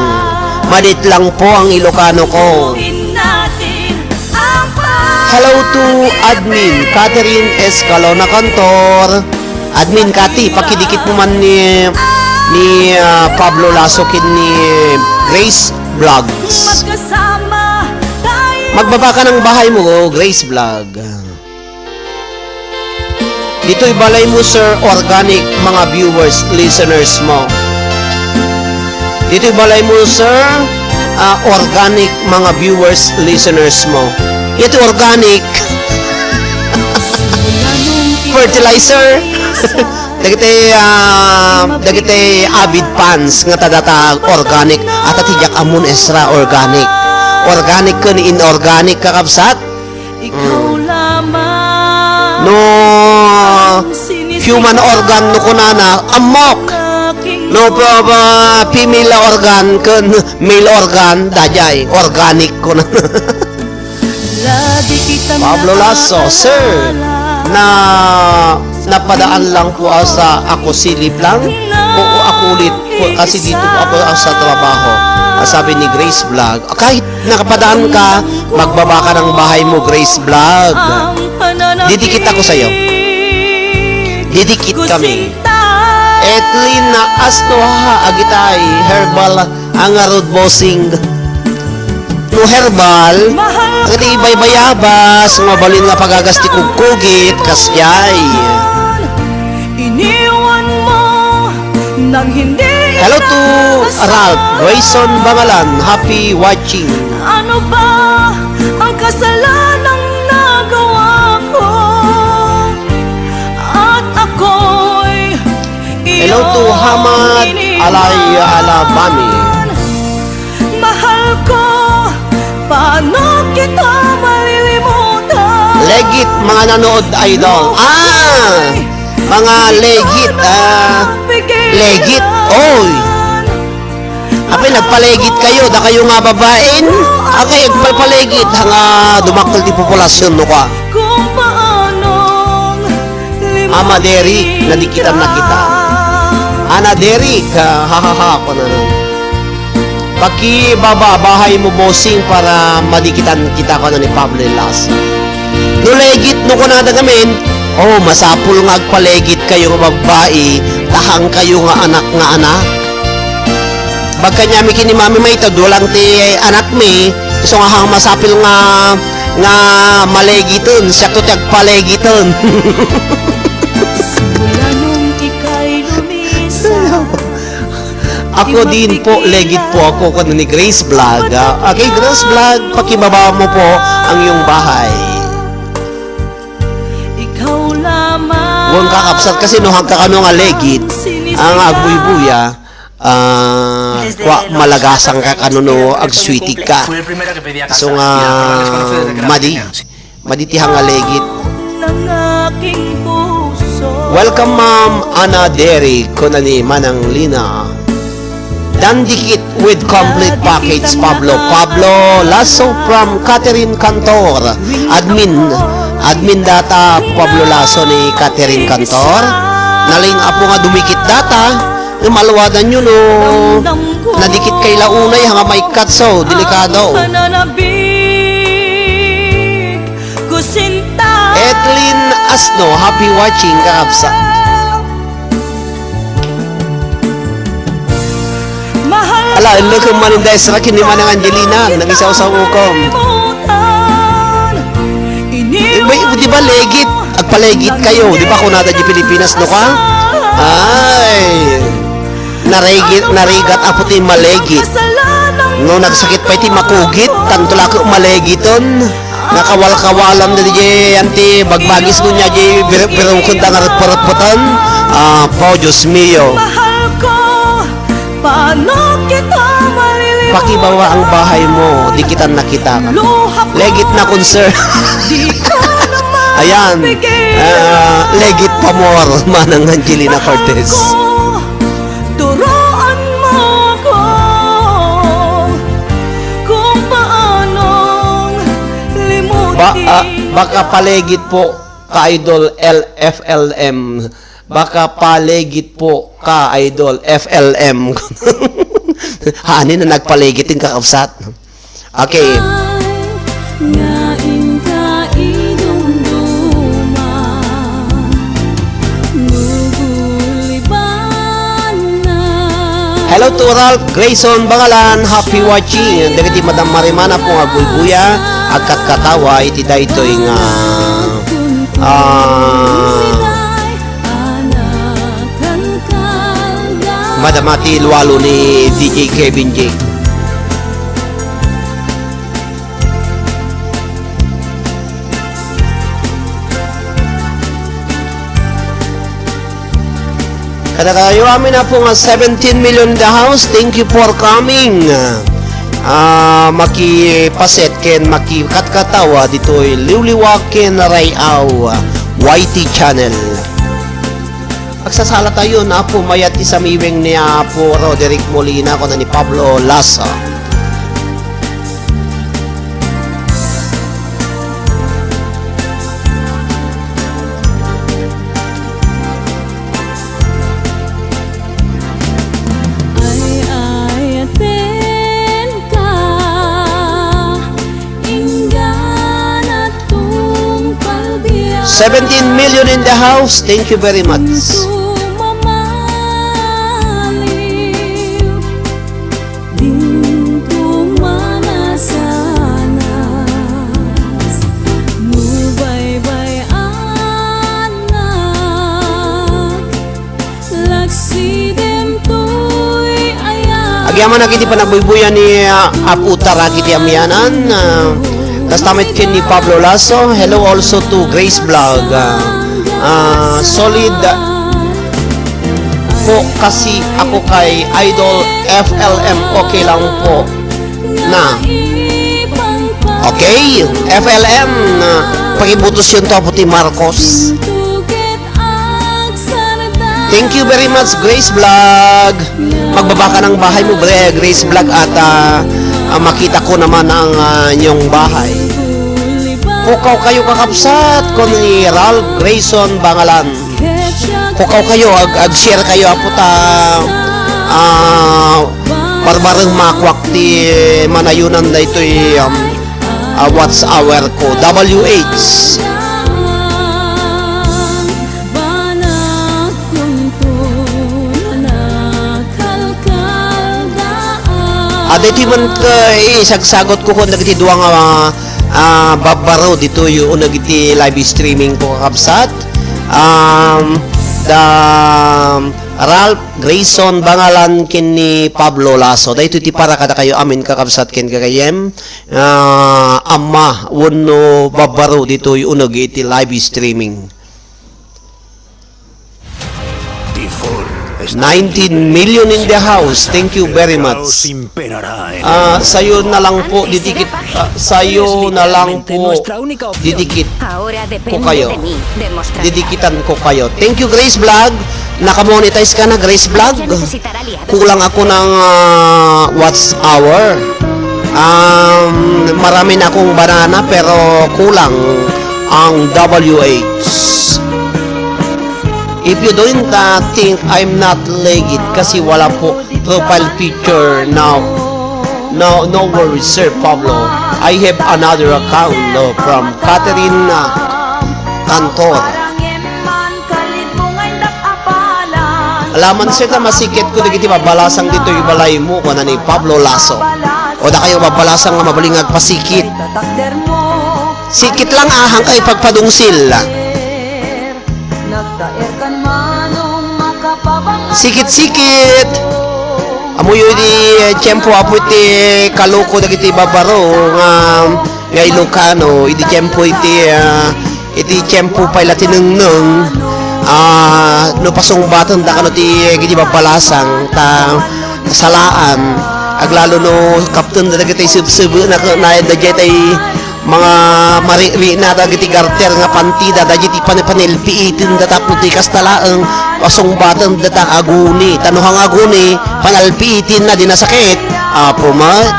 Madit lang po ang Ilocano ko. Hello to Admin Catherine Escalona Cantor. Admin Kati, pakidikit mo man ni Pablo Lasso kin ni Grace Vlogs. Magbaba ka ng bahay mo, Grace Vlog. Dito ibalay mo, sir, organic mga viewers, listeners mo. Dito ibalay mo, sir, organic mga viewers, listeners mo. Ito organic fertilizer. Dagiti avid fans nga tadata organic at atijak amon extra organic. Organic kun inorganic kakabsat. No human organ no kunana amok. No female organ kun male organ dajay organic ko na. Lagi kitang Pablo Lasso, sir, napadaan lang po sa ako silip lang. Oo, ako ulit po, kasi dito po ako sa trabaho. Sabi ni Grace Vlog, kahit nakapadaan ka, magbaba ka ng bahay mo, Grace Vlog. Didikit ako sa'yo. Didikit kami. Etlin na asnoha agitay herbal ang road bossing. No herbal, ang iba'y bayabas, mabalin nga pagagasti kong kugit, kasyay. Iniwan mo nang hindi Hello to Ralph Grayson Bangalan, happy watching. Ano ba ang kasalanang nagawa ko? At ako'y Hello to Hamad Alay Alabami. Mahal ko, paano kita malilimutan? Legit mga nanood idol. Mga legit, legit, oy. Apay, nagpalegit kayo, da kayo nga babaen. Okay, nagpalegit, nga dumaktal di populasyon no ka. Kung paanong limutin Ama Derek, nadikitan na kita. Ana Derek, hahaha ko na nun. Pakibaba bahay mo bossing para madikitan kita ko na ni Pablo Lasso. No legit no ko na gamin. Oh, masapul nga agpalegit kayo nga babae, tahang kayo nga anak. Bagka niya mi kini mami may tadulang ti anak mi, iso nga hang masapil nga malegiton, siya to tagpalegiton. Simula nung ika'y lumisan. Ako din po, legit po ako kung ni Grace Vlog. Okay, Grace Vlog, pakibaba mo po ang iyong bahay. Ikaw lamang Huwag kakapsat kasi no hagkakano nga legit, ang agbuy-buya, malagasang ka kanuno agsweetik ka. So nga, maditihang nga legit. ng aking puso. Welcome Ma'am Ana Derry, kunani Manang Lina. Dandikit with complete package Pablo Lasso from Catherine Cantor. Admin data Pablo Lasso ni Catherine Cantor. Naling apo nga dumikit data. Maluwadan nyo no. Nadikit kay launay hanga may katso. Delikado. Pananabik ko sinta. Etlin Asno, happy watching kaabsa. Mahal Ala, lukong maninday sa akin ni Manang Angelina. Nag-isaw sa ukom. Di ba legit? Agpalegit kayo. Di ba kung nata di Pilipinas no ka? Ay, narigat apo ti malegit. No nagsakit pa iti makugit, tanto laki malegiton. Nakawal-kawalam na di anti bagbagis ko niya di birong kunta nga ratputan. Po Diyos mio. Mahal ko, paano kita malilimutan? Pakibawa ang bahay mo, di kita nakita. Luha ko, Legit na concern. di ko naman Ayan, pigilan. legit pa more, Manang Angelina Cortez. Ko, turuan mo ko kung paanong limutin. Baka palegit po ka-idol LFLM. Baka palegit po ka-idol FLM. Hanin na nagpalegitin kakapsat. Okay. Ngain ka idumduma, nuguliban na. Hello to Ralph Grayson Bangalan, happy watching. Dagiti Madam Marimana po nga buya agkat katawa iti daytoy nga madamati luwalo ni DJ Kevin J. Kada kayo amin na po nga 17 million the house. Thank you for coming. Makipaset ken makikatkatawa dito'y liwliwak ken rayaw YT channel. Agsasala tayo na po mayat isamiwing ni po Roderick Molina ko na ni Pablo Lasso. Ay aten ka inggan atong palbiyan 17 million in the house. Thank you very much. Mamaliw dito manasanas Mubaybay anak Lagsidem to'y ayan Agyaman na kiti panagbubuyan ni Apu Tara kiti amyanan. Kastamit kin ni Pablo Lasso. Hello also to Grace Vlog. Solid po kasi ako kay Idol FLM. Okay lang po na. Okay, FLM. Pakibutos yun to Puti Marcos. Thank you very much, Grace Vlog. Magbaba ka ng bahay mo, Grace Vlog, at makita ko naman ang inyong bahay. Pukaw kayo kakapsat ko ni Ralph Grayson Bangalan. Pukaw kayo, ag-share kayo apo ta barbareng makwak ti manayunan na ito'y what's our ko WH. Dito man isagsagot ko kung nagiti duwang babaro dito yung nagiti live streaming ko kakabsat. The Ralph Grayson Bangalan kin ni Pablo Lasso. Dito iti para kada kayo amin kakabsat kin kakayem. Ama wano babaro dito yung nagiti live streaming. 19 million in the house. Thank you very much. Sayo na lang po didikit. Sayo na lang po didikit ko kayo. Didikitan ko kayo. Thank you, Grace Vlog. Naka-monetize ka na, Grace Vlog. Kulang ako ng watch hour. Marami na akong banana pero kulang ang WH. If you don't think I'm not legit kasi wala po profile picture now. No worries, Sir Pablo. I have another account from Catherine Cantor. Alaman sir ka masikit ko dito mabalasang dito yung balay mo kung ni Pablo Lasso. O da kayo mabalasang nga mabalingag pasikit. Sikit lang ahang kay pagpadungsil. Sikit-sikit. Amo yun di tiyempo apo iti kaloko dagiti babaro nga Ilocano. Iti tiyempo iti tiyempo pa ila tinungnung. No pasong batan da kano ti giti babalasang ta salaan. Aglalo no kapten da dagiti sub-sub na da jetay mga mari na dagiti garter nga pantida dagiti panelpiitin da tapno ti kastalaeng pasong batan data aguni tanuhang aguni panalpiitin na dinasakit promote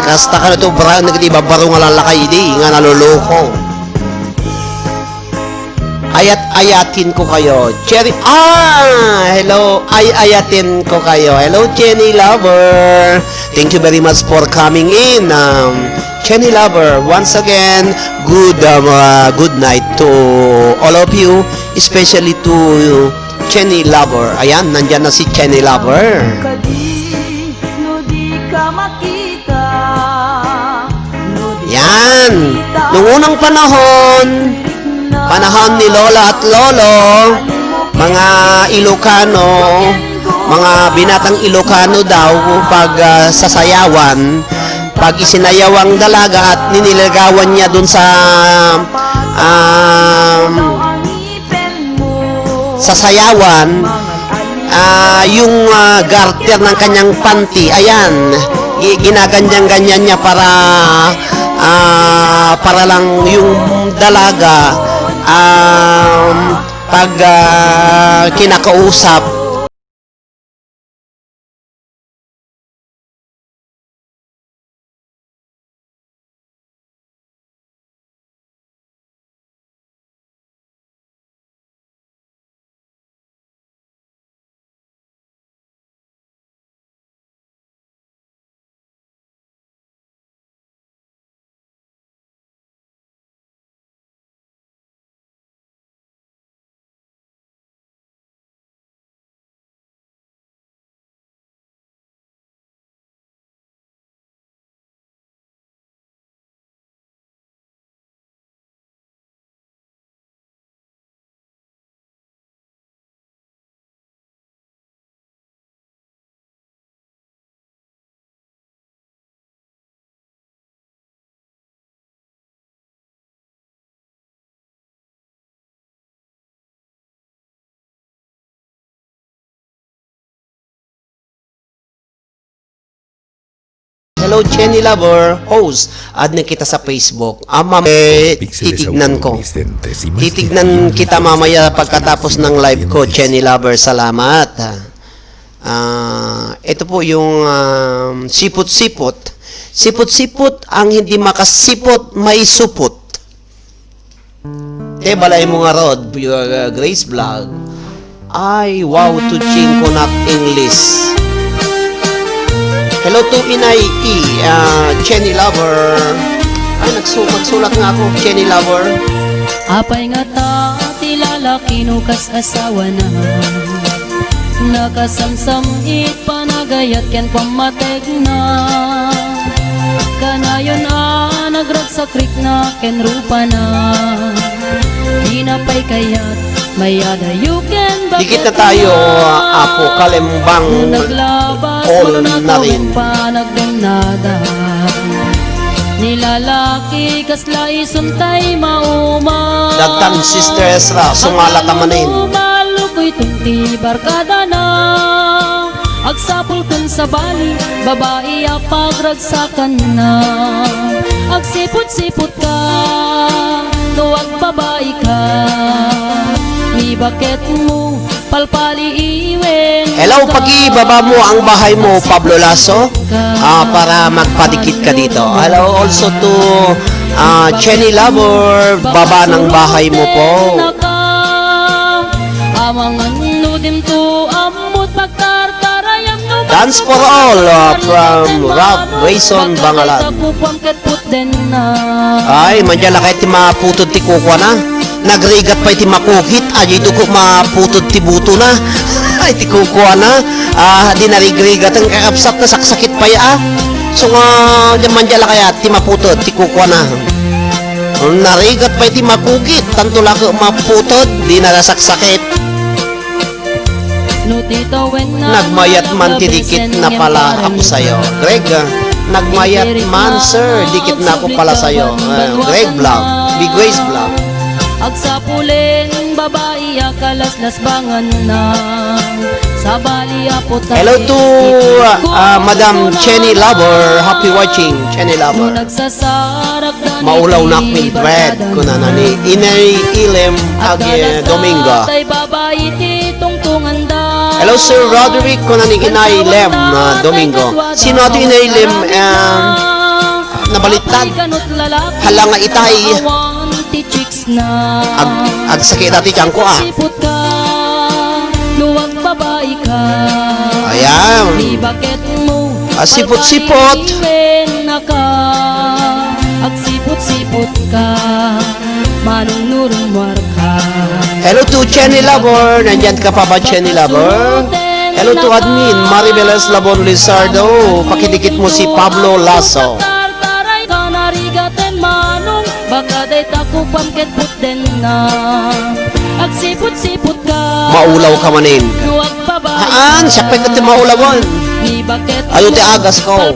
kasta ka na to bra nagdi babaro nga lalakay di nga naloloko ayatin ko kayo Cherry hello ayatin ko kayo hello Jenny Lover, thank you very much for coming in Jenny Lover, once again, good night to all of you, especially to Jenny Lover. Ayan, nandyan na si Jenny Lover. Yan, nung unang panahon ni Lola at Lolo, mga Ilocano, mga binatang Ilocano daw pag sasayawan, pag isinayawang dalaga at ninilagawan niya dun sa sayawan yung garter ng kanyang panty, ayan, ginaganyan-ganyan niya para lang yung dalaga pag kinakausap. Hello, Jenny Lover, host. Add na kita sa Facebook. Titignan ko. Titignan kita mamaya pagkatapos ng live ko, Jenny Lover. Salamat. Ito po yung sipot-sipot. Sipot-sipot, ang hindi makasipot, may supot. Balay mo nga rod, Grace Vlog. Ay, wow, to ching ko not English. Hello to Inay E, Jenny Lover. Ay, magsulat nga ako, Jenny Lover. Apay nga ta, tilalaki no kas asawa na. Nakasamsam it panagayat ken pamateg na. Kanayon nagragsak rik na ken rupa na. Di na pay kayat, mayada you can. Dikit na tayo, Apo Kalembang all na rin. Nilalaki kasla isuntay mauma. Dagtan Sister Ezra, sumala ka manin. Malukoy tunti barkada na. Agsapul kun sa bali, babae pagragsakan na. Agsipot-sipot ka, tuwag babae ka. Ni bakit mo palpali iwen. Hello, pag-ibaba mo ang bahay mo, Pablo Lasso, para magpadikit ka dito. Hello also to Jenny Lover, baba ng bahay mo po. Dance for all from Rob Grayson, Bangalan. Ay, manjala kahit maputod ti kukwa na. Nagrigat pa iti makukit, ay ito ko maputod ti buto na. Ay, ti kukwa na. Di narigrigat ang kakapsat na saksakit pa ya. So nga, manjala kaya ti maputod, ti kukwa na. Narigat pa iti makukit, tanto lako maputod, di narasaksakit. Nagmayat man ti dikit na pala ako sa'yo. Greg, nagmayat man sir, dikit na ako pala sa'yo. Greg Vlog, Big Grace Vlog. Agsapulin babae akalaslas bangan na. Sabali apo tayo. Hello to Madam Jenny Lover. Happy watching, Jenny Lover. Maulaw na Mildred. Kunana ni Inay Ilem Agi Domingo. Hello Sir Roderick. Kunana ni Inay Ilem Domingo. Sino ato Inay Ilem nabaliktad? Hala nga itay. Agsakit ati kang ko luwag babae ka. Ayan. Sipot-sipot. Agsipot-sipot ka. Manunurumar ka. Hello to Jenny Lover. Nandyan ka pa ba, Jenny Lover? Hello to admin Maribeles Labon Lizardo. Pakidikit mo si Pablo Lasso. Baka day takupan ket puten na. Agsipot-sipot ka. Maulaw ka manin. Haan, siya pa iti maulawon. Ayo ti agas ko.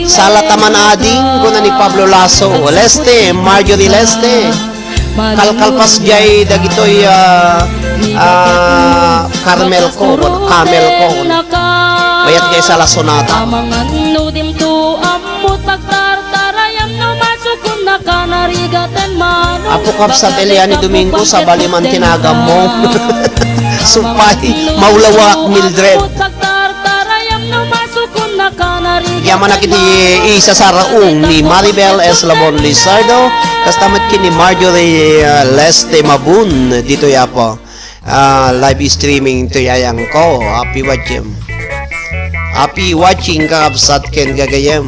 Sala taman ading ko na ni Pablo Lasso. Leste, Marjorie Leste. Kalkalpas jay dagitoy Carmel ko. Camel ko. Mayat kay sa Lasonata. Amangan nudim to amot pagtartarayam no masukun na ka. Apo kapsat Eliani Domingo sa Baliman tinagam mo. Supay, maulawak Mildred. Yaman na kiti isa sa raong ni Maribel S. Labon Lizardo. Kastamat kini Marjorie Leste Mabun. Dito ya po. Live streaming to yayang ko. Happy watching. Happy watching kakapsat ken gagayem.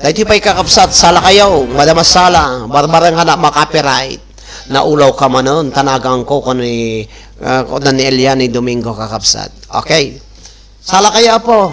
Dahil pa'y kakapsat sala kayo. Madamas sala. Barbarang hanap makapiright. Naulaw ka manon. Tanagang ko ni Eliani Domingo kakapsat. Okay. Sala kayo po.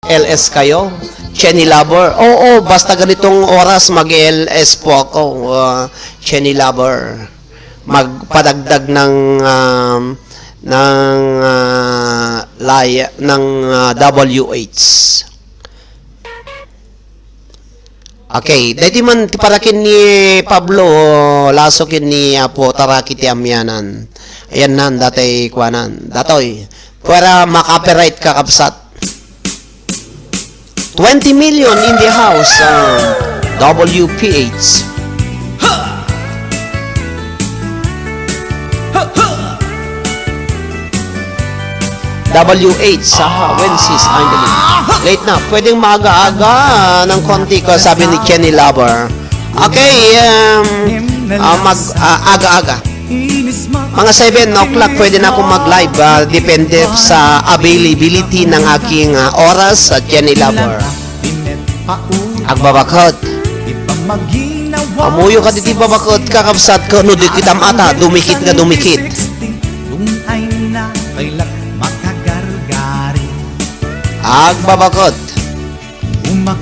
LS kayo? Chenny Lover? Oo, basta ganitong oras mag-LS po ako. Chenny Lover. Magpadagdag ng WH. Okay, dahil man tiparakin ni Pablo, lasokin ni Apo tarakiti amyanan. Ayan nan, datay kwanan. Datoy, para makapiright kakapsat. 20 million in the house. WPH. WH sa Wences Angeline. Late na. Pwedeng maaga-aga ng konti ko, sabi ni Kenny Lover. Okay, aga-aga. Mga 7 o'clock pwede na akong mag-live. Depende sa availability ng aking oras at Kenny Lover. Agbabakot. Amuyo ka diti babakot kakabsat ko no di kita mata. Dumikit nga dumikit. Agbabakot.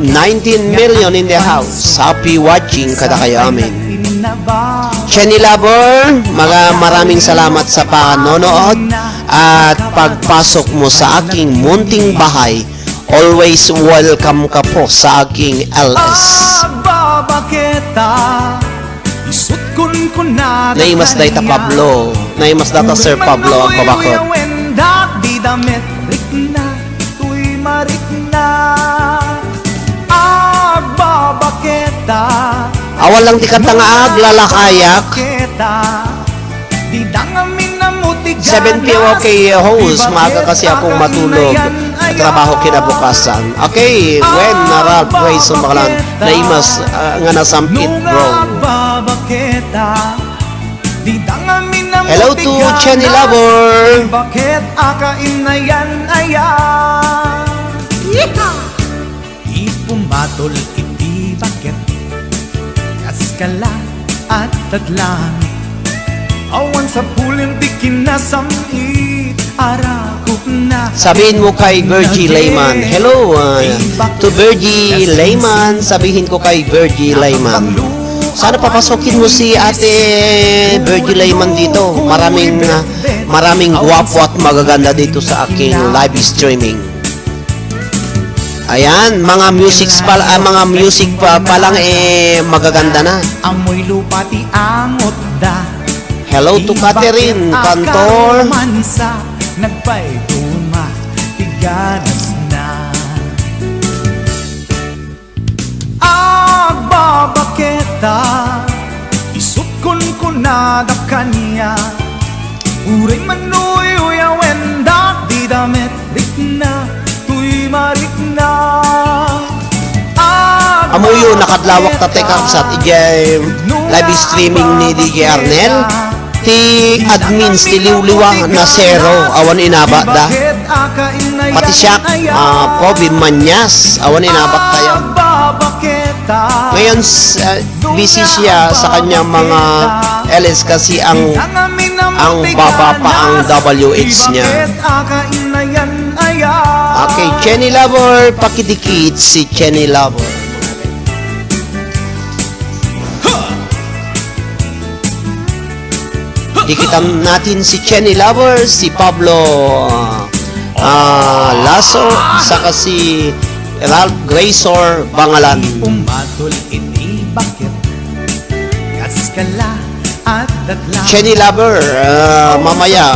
19 million in the house. Happy watching kada kayo amin. Jenny Lover, maraming salamat sa panonood at pagpasok mo sa aking munting bahay. Always welcome ka po sa aking LS. Naimas data Pablo, naimas data Sir Pablo ang babakot. Awal lang di ka tangaag, lalakayak. 7 p.m. okay, host. Maaga kasi akong matulog. Trabaho kinabukasan. Okay, when naral praise sa makalan. Naimas nga nasampit, bro. Hello to Jenny Lover. Bakit akain na yan ayan? Ipumatol iti bakit kaskala at tadlang awan sa pulim di kinasamit arakot na. Sabihin mo kay Virgie Layman. Hello to Virgie Layman. Sabihin ko kay Virgie Layman. Sana papasokin mo si Ate Virgie Layman dito. Maraming guwapo at magaganda dito sa aking live streaming. Ayan, mga music pa lang magaganda na. Amoy lupa ti amot da. Hello to Catherine Cantor. Nagpay duma tiganas na. Agbabaketa isut kon kunada kanya. Uray manuy uyawen da di damit rikna tuy marikna. Amuyo nakadlawak ta kapsat ijay live streaming ni DJ Arnel. Ti admins ti liwliwa na zero awan inaba da. Pati siya Kobe Manyas awan inabak tayo. Ngayon busy siya sa kanyang mga LS kasi ang baba pa ang WH niya. Okay, Jenny Lover, pakidikit si Jenny Lover. Dikitan natin si Jenny Lover, si Pablo Lasso, saka si Ralph Graysor Bangalan. Umatol iti bakit kaskala at datla. Jenny Lover, mamaya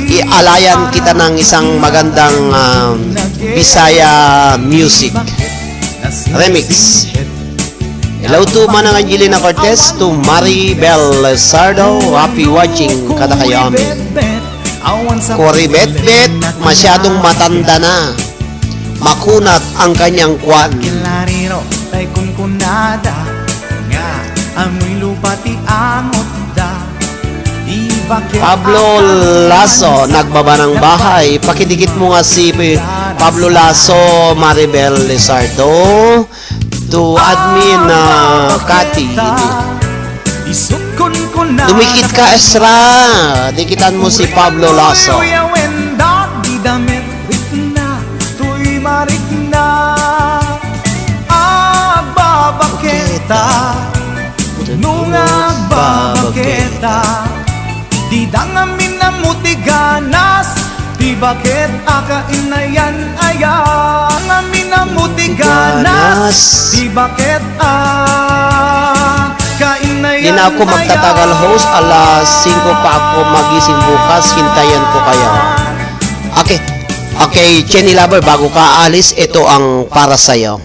ialayan kita ng isang magandang Bisaya music remix. Hello to Manang Angelina Cortez, to Maribel Sardo, happy watching kada kayo amin. Cory Bet, masyadong matanda na. Makunat ang kanyang kwan. Kilariro tay kunkunada nga amoy lupa ti amot da. Di bakit Pablo Lasso, nagbaba ng bahay. Pakidikit mo nga si Pablo Lasso, Maribel Sardo. To admin Cathy. Dumikit ka, Esra. Dikitan mo si Pablo Lasso. Nung agbabaketa di dangamin na mutiganas. Di bakit akain na yan ayan. Amin na mutiganas. Di bakit akain na yan. Di na ako magtatagal, host. Alas 5 pa ako magising bukas. Hintayan ko kayo. Okay, Jenny Lover, bago ka alis, ito ang para sa'yo.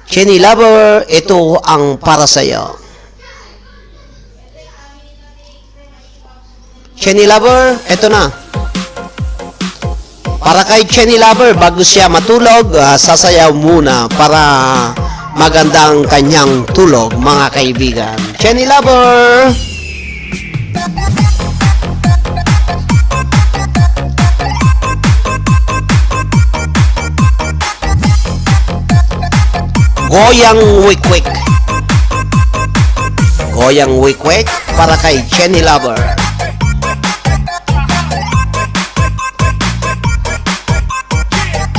Jenny Lover, ito ang para sa'yo. Jenny Lover, ito na. Para kay Jenny Lover, bago siya matulog, sasayaw muna para maganda ang kanyang tulog, mga kaibigan. Jenny Lover! Goyang Wikwik. Goyang Wikwik para kay Jenny Lover.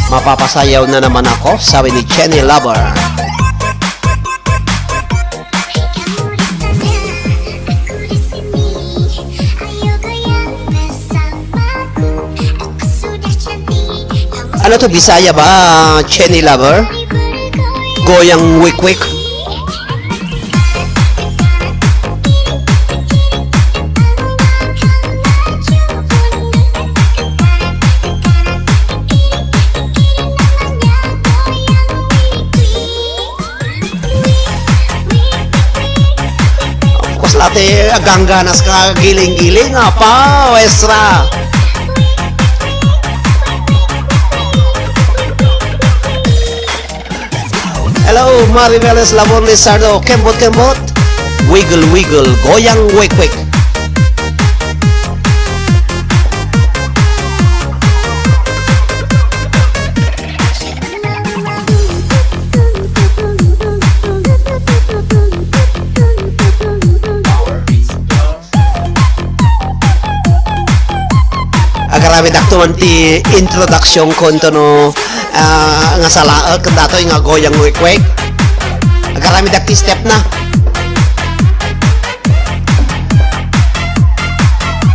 Mapapasayaw na naman ako, sabi ni Jenny Lover. Ano to, Bisaya ba? Chenny Lover? Goyang Wikwik? Late gangganas ka giling-giling apa wesra. Hello Maribeles Labor Lizardo, kembot wiggle wiggle goyang wik-wik. Grabe dakto man ti introduction konto no nga sala dato nga goyang wikwek. Grabe dakti step na.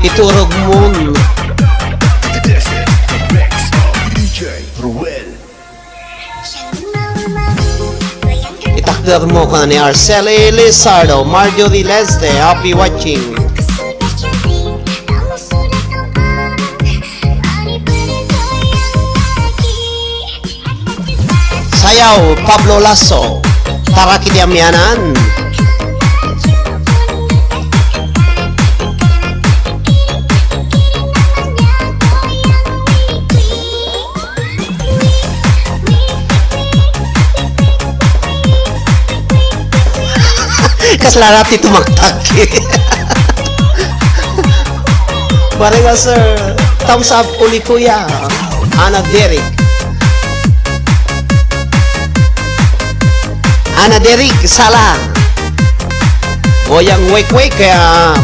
Iturog mo. Itakder mo ka ni Arceli Lizardo, Marjorie Leste, happy watching. Sayaw, Pablo Lasso, tara kitiamyanan. Kaslarati tumaktak. Barega sir, thumbs up uli kuya. Ana Derek. Ana Derek, sala. Goyang wake-wake, kaya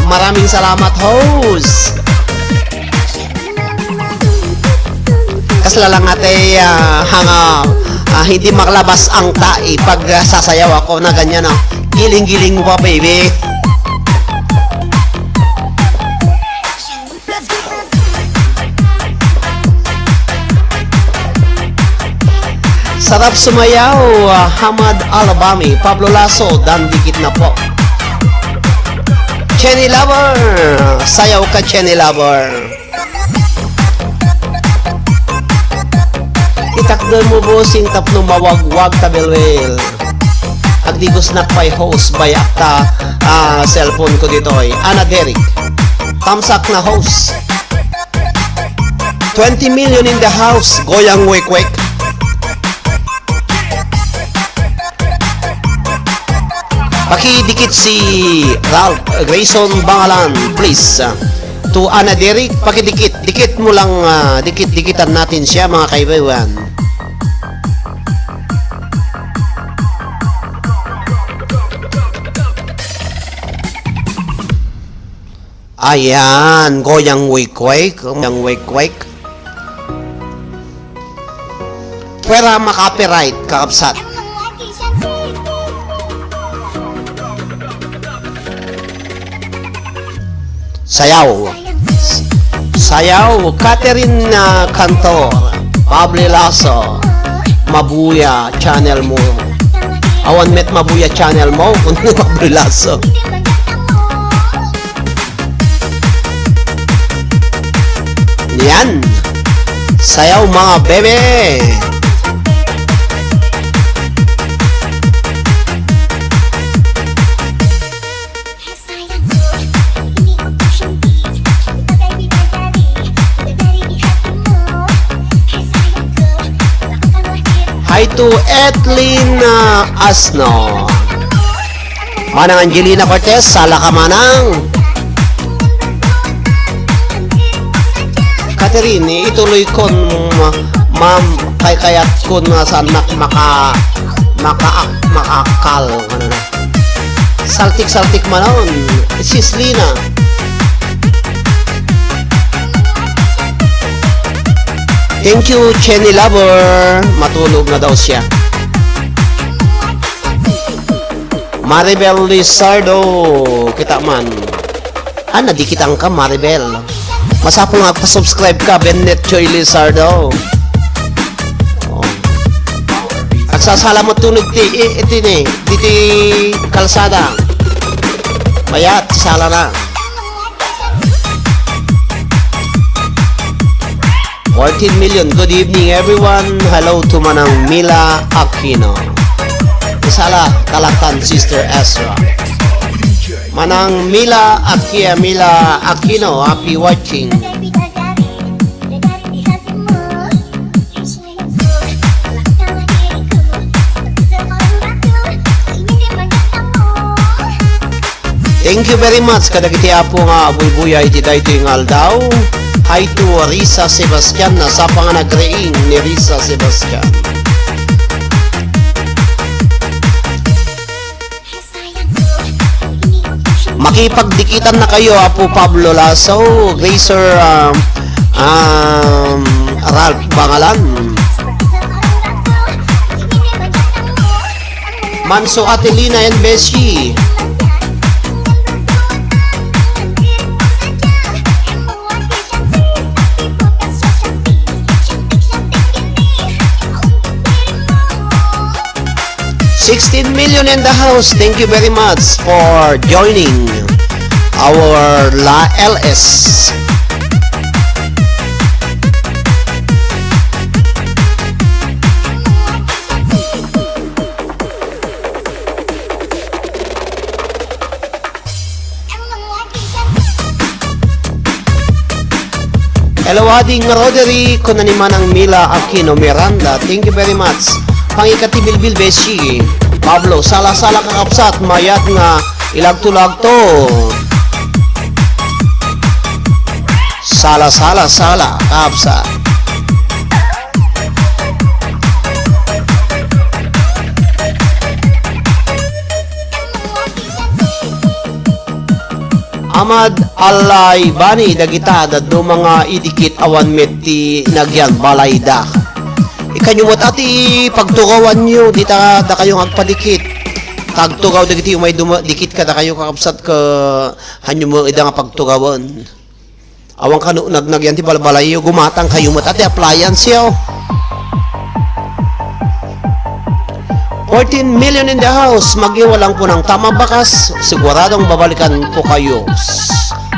maraming salamat, host. Kasla lang ate, hindi maklabas ang tai pag sasayaw ako na ganyan, giling-giling mo pa, baby. Sarap sumayaw, Hamad Alabami, Pablo Lasso, dan dikit na po. Chenny Lover, sayaw ka Chenny Lover. Itakdon mo bosing tapno mawagwag tabelwel. Agdigos na pay host by akta cellphone ko dito ay Ana Derek. Tamsak na host. 20 million in the house, goyang wek-wek. Pakidikit si Ralph Grayson Bangalan, please. To Ana Derek, pakidikit. Dikit mo lang, dikit-dikitan natin siya, mga kaibigan. Ayan, goyang wik-wik. Goyang wik-wik. Pwera makapiright, kakapsat. Sayaw. Sayaw, Catherine Cantor, Pablo Lasso, Mabuya channel mo. Awan met Mabuya channel mo kung Pablo Lasso. Yan. Sayaw mga bebe. Hi to Etlin Asno. Manang Angelina Cortez, sala ka manang. Catherine, ituloy kon ma'am kay kayat kon sanak makakal. Saltik manon. Sis Lina. Thank you, Chenny Lover. Matulog na daw siya. Maribel Lizardo. Kita man. Nadikitang ka, Maribel. Masapong nga pa-subscribe ka, Bennet Choy Lizardo. Sasala mo tunog iti ni, diti kalsada. Mayat, sala na. 14 million. Good evening everyone. Hello to Manang Mila Aquino. Sala, Kalatan, Sister Ezra. Manang Mila Aquino, happy watching. Thank you very much. Kadagiti apo nga buy-buya iti dayto yung aldaw. Hi to Risa Sebastian na sa panganagreing ni Risa Sebastian. Makipagdikitan na kayo apo Pablo Lasso, Gracer Ralph Bangalan, Manso Atelina and Beshi. $16 million in the house. Thank you very much for joining our La LS. Hello, Ading Roderick, kunaniman ang Mila Aquino Miranda. Thank you very much. Pangikati Bilbil Beshi, Pablo, sala-sala kakapsat, mayat nga ilagto-lagto. Sala-sala kakapsat. Amad Alay Bani dagita daddo mga idikit awan metti nagyan balayda. Ikanyo mo ati pagtugawan nyo, di ta da kayong agpadikit. Tagtugaw dagiti umay dikit ka da kayo kakapsat ka hanyo mo ida nga pagtugawan. Awang kanu nagyan ti balbalayo gumatang kayo mo ati appliance yo. 14 million in the house. Magiwalang po ng tamang bakas. Siguradong babalikan po kayo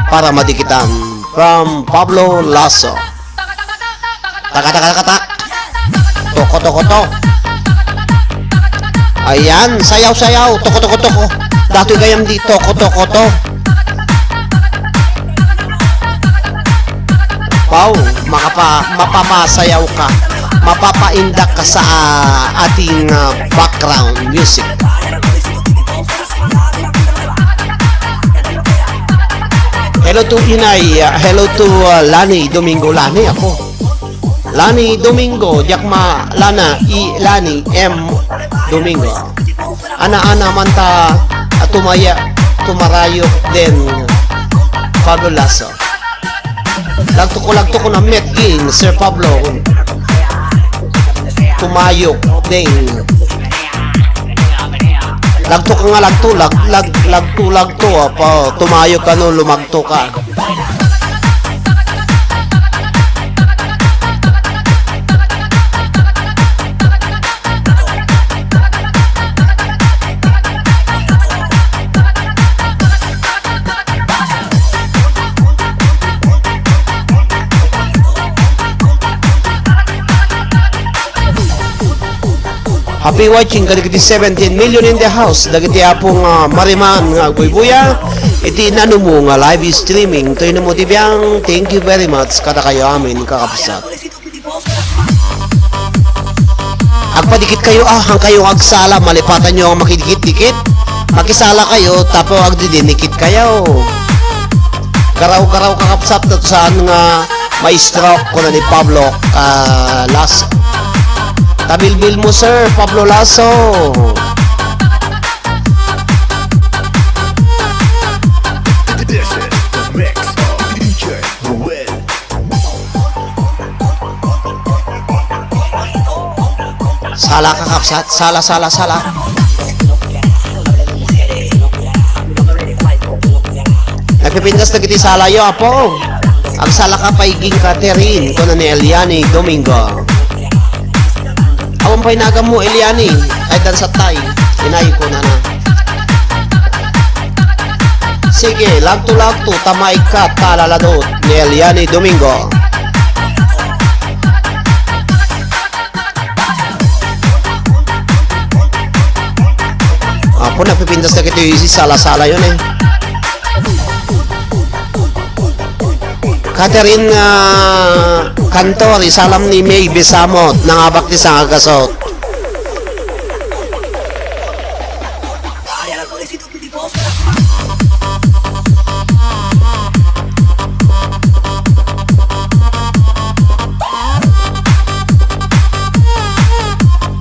para madikitan. From Pablo Lasso. Taka. Toko. Ayan, sayaw. Toko. Dato'y gayam di toko. Wow, mapapasayaw ka. Mapapaindak ka sa ating background music. Hello to Inay, hello to Lani Domingo. Lani ako. Lani Domingo, Jakma Lana Lani M Domingo. Ana man ta tumarayo din Pablo Lasso. Lagto ko na meeting Sir Pablo. Tumayok din. Lagto pa tumayok ka no lumagto ka. Happy watching kadagiti 17 million in the house. Dagiti apong mariman nga buy-buya. Iti nano mo nga live streaming. Toy na mo tibiyang. Thank you very much kada kayo amin kakapsat. Agpadikit kayo hang kayo agsala malipatan nyo ang makidikit-dikit. Makisala kayo tapo agdidinikit kayo. Garaw kakapsat at saan nga may stroke ko na ni Pablo Lasso. Tabilbil mo Sir Pablo Lasso. This is the mix of DJ Ruel. Sala kakapsat, sala. Nagpipintas na kiti sala yo apo. Ang sala ka paiging Catherine ko na ni Eliani Domingo. Awan pa'y naga mo, Eliani. Ay, dan sa tay. Inay ko na. Sige, lagto-lagto, tamay ka, talaladot ni Eliani Domingo. Apo, napipintas na kito yung sala-sala yun eh. Catherine Cantor, isalam ni May Besamot, nangabak ni sa kagasot.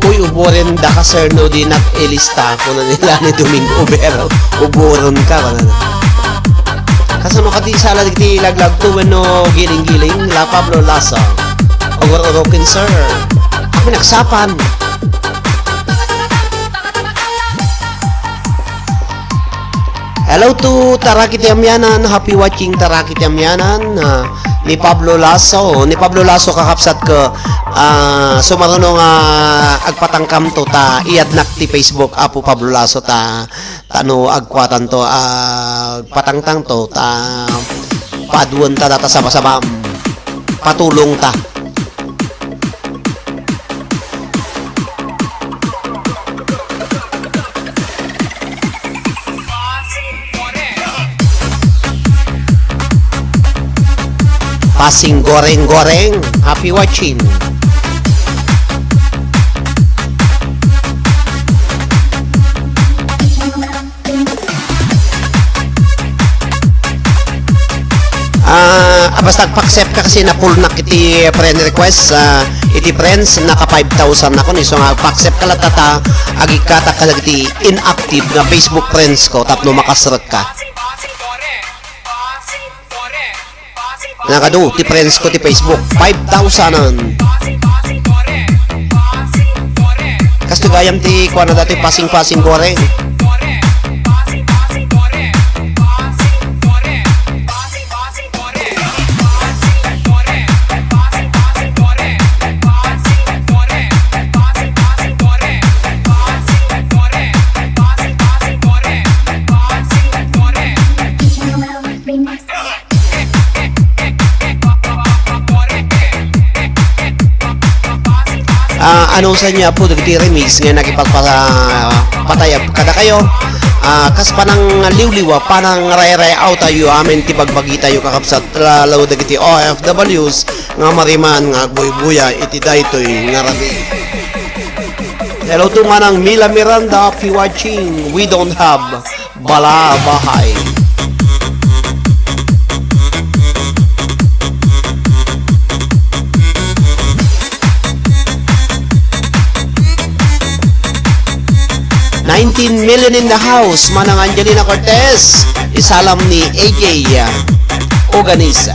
Uy, uburin da ka sir no di nag-elista ko na nila ni Domingo pero uburon ka ka na. Kasano ka di sala di laglag tuwen no giling-giling la Pablo Lasa. Ogor-orokin sir. Ako nagsapan. Hello to Tarakit Yamyanan. Happy watching Tarakit Yamyanan. Ni Pablo Lasso. Ni Pablo Lasso kakapsat ko sumarunong agpatangkam to ta iadnak ti Facebook Apo Pablo Lasso ta tano agkwatan to agpatangtang to ta paduan ta data sama-sama patulong ta. Pasing goreng-goreng. Happy watching. Basta pa-accept ka kasi na full na iti friend request iti friends naka 5,000 na ko ni so nga pa-accept ka lang tata agi ka iti inactive na Facebook friends ko tapno makasrek ka. Nakado, ti friends ko ti Facebook 5,000 Kasto gayam ti kuha na dati pasing-pasing goreng. Ano sa niya po dagiti remix nga nakipagpatayab kada kayo kas panang liwliwa panang ray-ray out tayo amin ti bagbagi tayo kakapsat lalaw dagiti OFWs nga mariman nga agbuy-buya iti daytoy nga rabi. Hello to manang Mila Miranda, happy watching. We don't have bala bahay. $19 million in the house, manang Angelina Cortez, isalam ni AJ Organiza.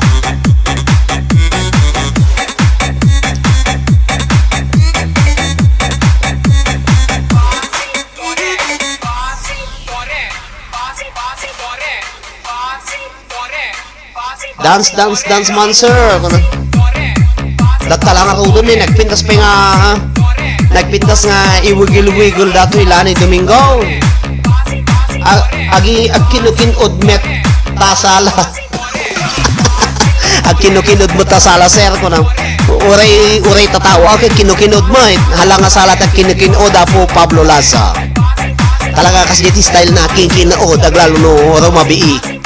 Dance man sir. Data lang ako dun nagpintas pa nga nagpintas nga iwigil-wigil dato ilani Domingo. Agi agkinukinod met tasala. Agkinukinod mo tasala sir ko na. Uray tatawa kay kinukinod mo hala nga sala ta kinukinod Apo Pablo Lasa. Talaga kasi iti style na kinkinood aglalo no mabii.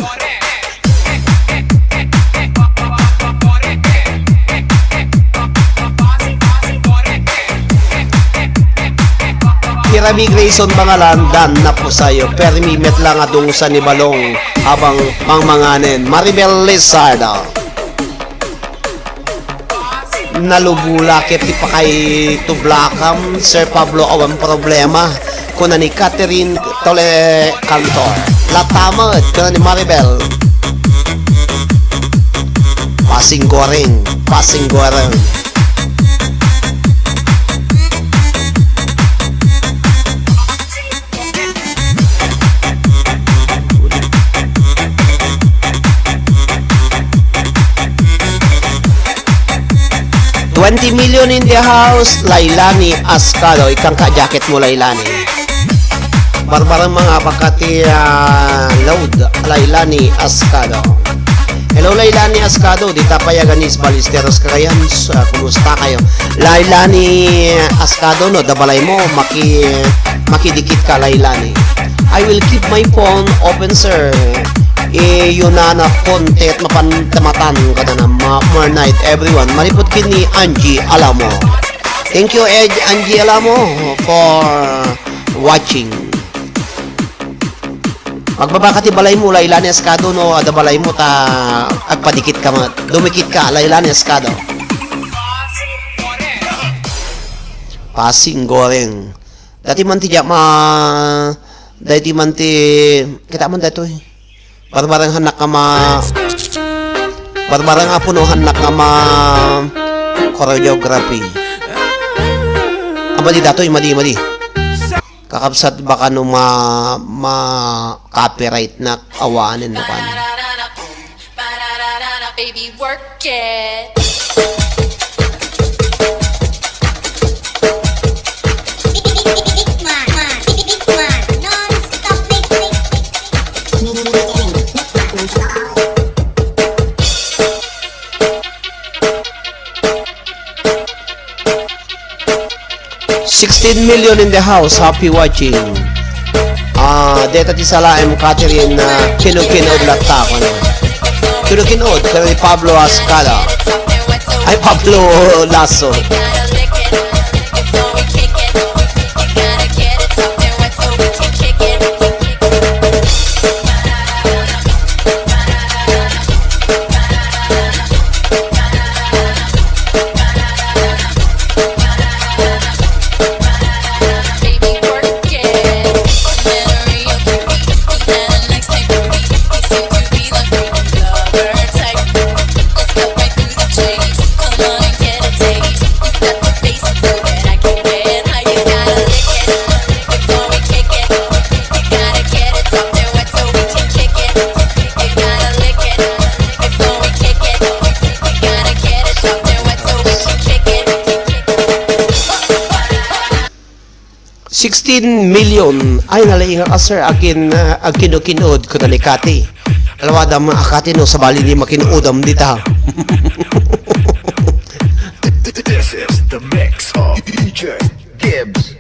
Kirami Grayson pangalan dan na po sayo permimet lang adung sa nibalong habang mangmanganen Maribel Lizardo nalubula kiti pa kay tublakam Sir Pablo awan problema kuna ni Catherine Tole Cantor latamad kuna ni Maribel pasing goreng 20 million in the house, Lailani Ascado. Ikang ka-jacket mo, Lailani. Barbarang mga pakati load, Lailani Ascado. Hello, Lailani Ascado. Dita Payaganis, Balisteros, Cagayans. Kumusta kayo? Lailani Ascado, no, dabalay mo, makidikit ka, Lailani. I will keep my phone open, sir. Yun na content mapantamatan ka na more night, everyone. Malipot kini Angie Alamo. Thank you, Angie Alamo, for watching. Magbabakati balay mo, Lailani Ascado, no, ada balay mo ta agpadikit ka, dumikit ka, Lailani Ascado. Pasing goreng. Dati man ti dati man ti kita man dato eh. Barbarang hanak ka barbarang apuno hanak ka choreography. Amadi dato madi kakabsat baka no copyright na awanin mo kan. Baby, work it. $16 million in the house. Happy watching. Deta ti Salaem Catherine kinukinood latta ko na. Kinukinood kaya ni Pablo Ascada. Ay, Pablo Lasso. $16 million ay nalainga ka sir akin kinukinood ko talikati alawada mga akati no sa bali ni makinuodam dita. This is the mix of DJ Gibbs.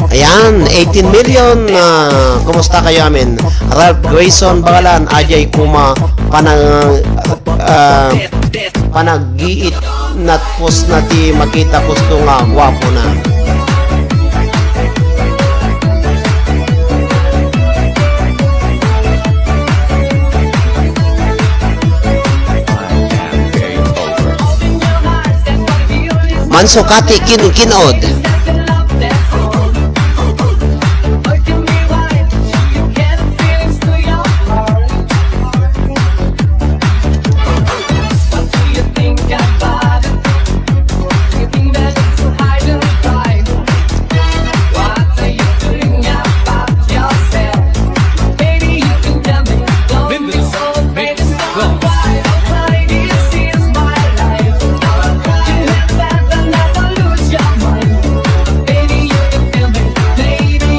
Ayan, 18 million. Kumusta kayo amin? Ralph Grayson Bagalan, Ajay Kuma, panag-giit nat post nati makita posto nga gwapo na. Manso kati kinod.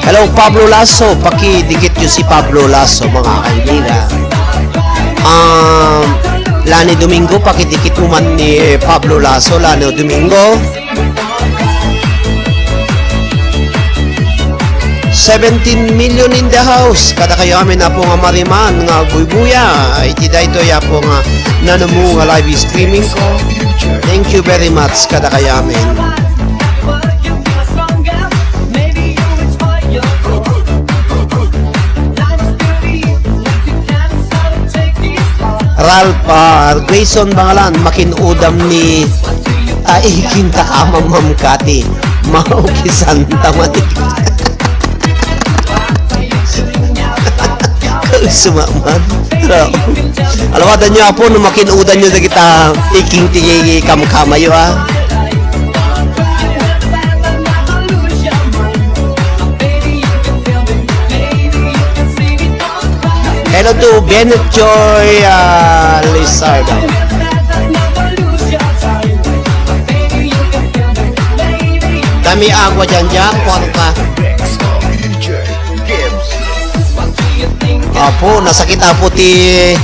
Hello Pablo Lasso, pakidikit nyo si Pablo Lasso mga kaibigan. Lani Domingo, pakidikit mo man ni Pablo Lasso, Lani Domingo. 17 million in the house. Kada kayo amin na po nga mariman nga buy-buya. Iti dahito ya po nga nanamu nga live streaming ko. Thank you very much kada kayo amin. Ralph Grayson Bangalan makinudam ni Kinta Amam Mamkati Maukisan Tamatik Sumaman alawadan nyo po no makinudan nyo na kita iking tingigi kamkamayo ha. Hello to Bennett Joy Lizardo. Dami agua dyan dyan, porka. Mix of DJ Gibbs. Apo, nasakit apo ti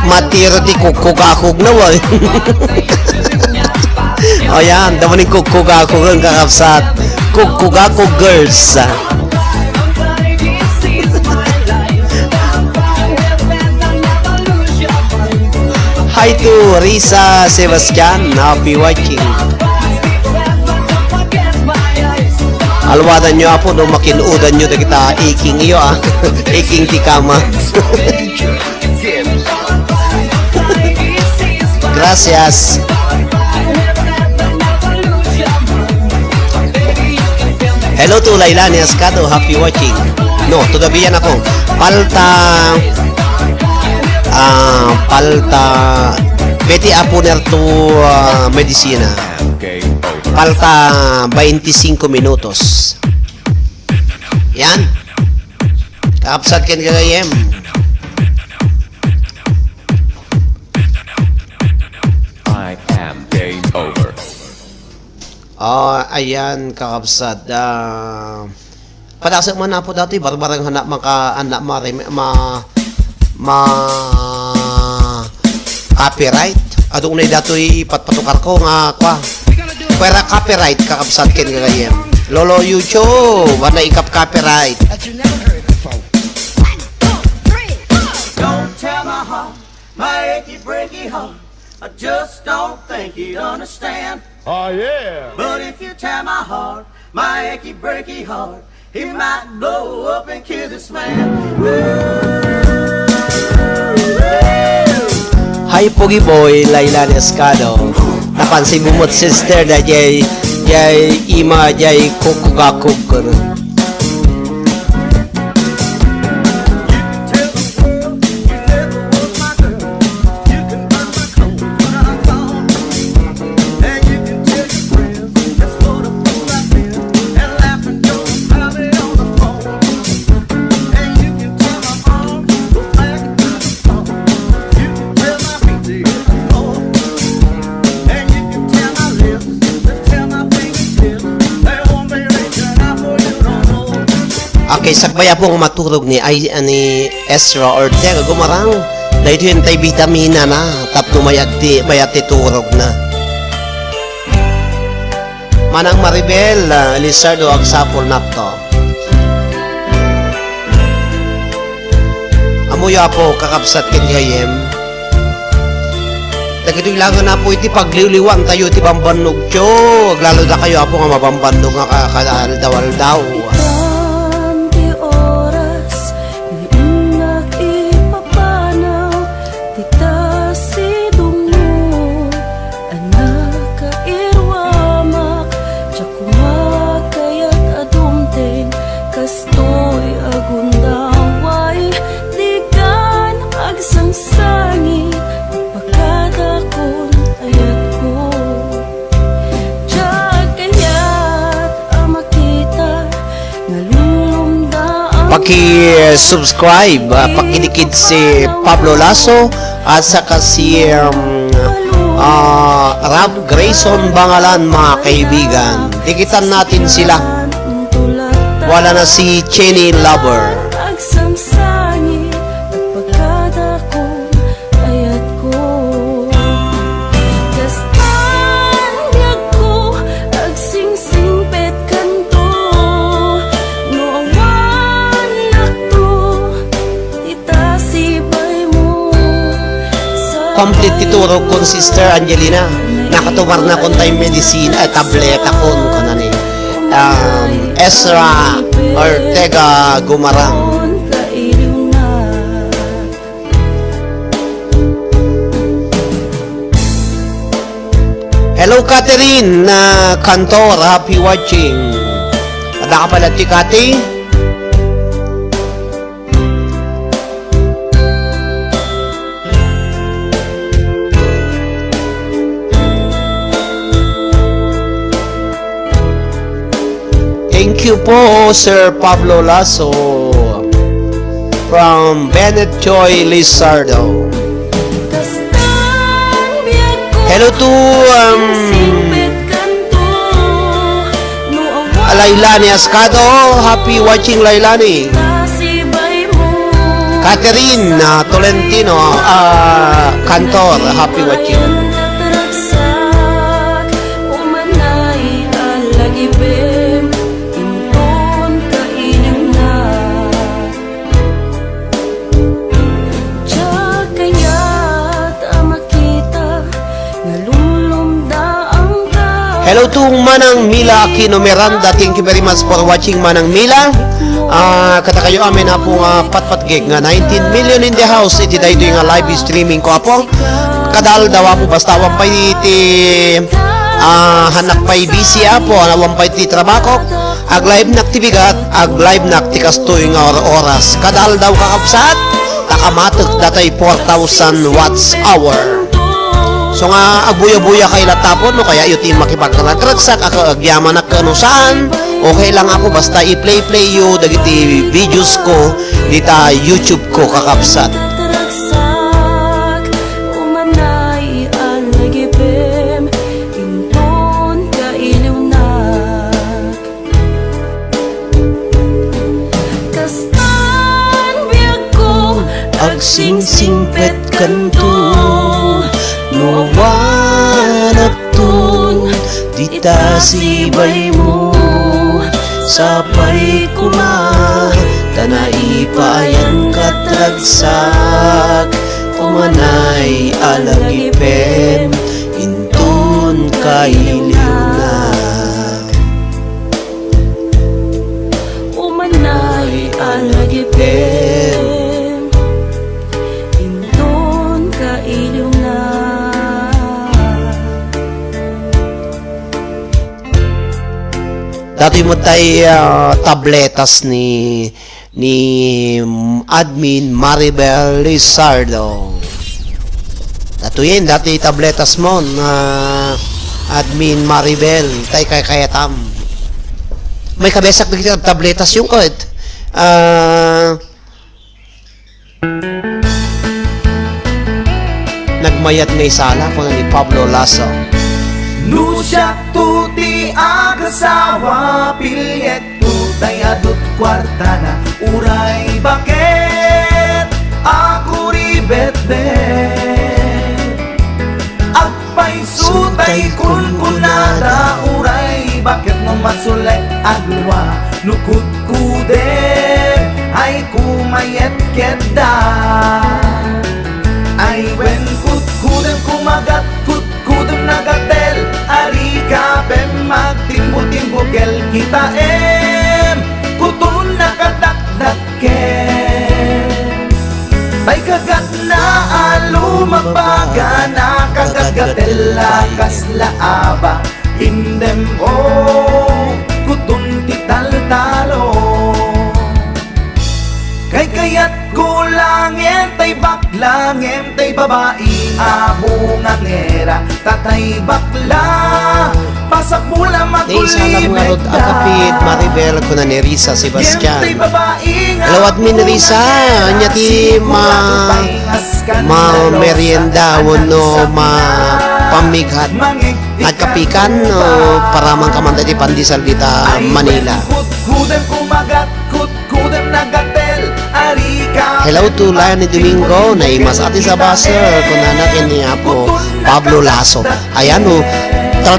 matiro ti kukukakog na wala. O yan, damo ni kukukakog ang kakapsat. Kukukakog girls. Hi to Risa Sebastian, happy watching. Alwadan nyo apo, no makinuudan nyo na kita iking iyo iking ti kama. DJ Gibbs. Gracias. Hello to Lailani Ascado, happy watching. No, todavía na ako. Palta Betty Apuner to medicina. Game over. Falta 25 minutos. Yan. Kapsat ken kagayem. I am game over. Ayan kakapsat. Padasa man na po dati barbarang hanap anak copyright. Adong na datoy patpatukar ko nga kwa. Pera copyright kakapsat ken kagayem. Lolo YouTube, wala ikap copyright. Don't tell my heart, my achy breaky heart. I just don't think he'd understand. Oh yeah! But if you tear my heart, my achy breaky heart, he might blow up and kill this man. Hi Pogi Boy, Laila Escado. Napansin mo mo't sister na jay ima jay kukugakug ko. Okay, sakbaya po maturog ni Ezra Ortega gumarang. Dahil yun tayo vitamina na. Tapos mayati turog na. Manang Maribel, Lizardo Agsapol na to. Amuya po kakapsat kin kayem. Dagito'y laga na po iti pagliwliwan tayo iti bambanog tiyo. Lalo na kayo po nga mabambanog nga kakadawal daw. Paki-subscribe, pakidikit si Pablo Lasso at saka si Rob Grayson Bangalan, mga kaibigan. Dikitan natin sila. Wala na si Cheney Lover. Complete tituro kon Sister Angelina. Nakatumar na kon tayo medisina tableta kon kanani. Ezra Ortega Gumarang. Hello Catherine Cantor, happy watching. Ada ka pala ti Kati? Thank you po, Sir Pablo Lasso. from Bennett Joy Lizardo. Hello to Lailani Ascado. Happy watching, Lailani. Catherine Tolentino, Cantor. Happy watching. Hello to Manang Mila Aquino Miranda. Thank you very much for watching, Manang Mila. Kata kayo amin na pong patpat gig nga 19 million in the house. Iti dahil yung live streaming ko po. Kadal daw po basta wampay iti hanak pa'y busy po. Wampay iti trabaho. Ag live na aktibigat. Ag live na aktikas to yung oras. Kadal daw kakapsat. Takamatag datay 4,000 watts hour. So nga agbuya-buya kay latapon no kaya yuti makipagkaragsak agyaman na kanusan. Okay lang ako basta i-play you dagiti videos ko dita YouTube ko kakapsat. Agsing-singpet kanto Nuwanaptun dita sibay mo Sapay kuma Tanaipayan katragsak Umanay alagipem Intun kailiw na Umanay alagipem Intun kailiw na. Dati mo tayo tabletas ni admin Maribel Lizardo. Datuyin dati tabletas mo na admin Maribel tay kay kayatam. May kabesak dito tabletas yung kahit nagmayat ngay sala ko ni Pablo Lasso. Nusyak tuti agasawa pilyet tutay adut kwartana uray bakit ako ribet-bet agpay sutay kunkunada uray bakit no masulay agwa nukut kude ay kumayet keda ay wen kut kudem kumagat kut kudem nagatel ari kapem magtimbo-timbokel kita kutun nakadakdaken tay kagat na alumabaga nakagagatela kaslaaba indem kutun tital-talo kay kayat kulangin tay baklangin tay babae abungangera tatay bakla pasak mula magulibet Nisa na agapit Maribel ko na ni Risa Sebastian. Hello admin Risa nya ti merienda no pamighat at kapikan para man kamanta di pandisal dita Manila. Hello to Lion Domingo na imas ati sa baser kung nanakin niya po Pablo Lasso. Ayan o,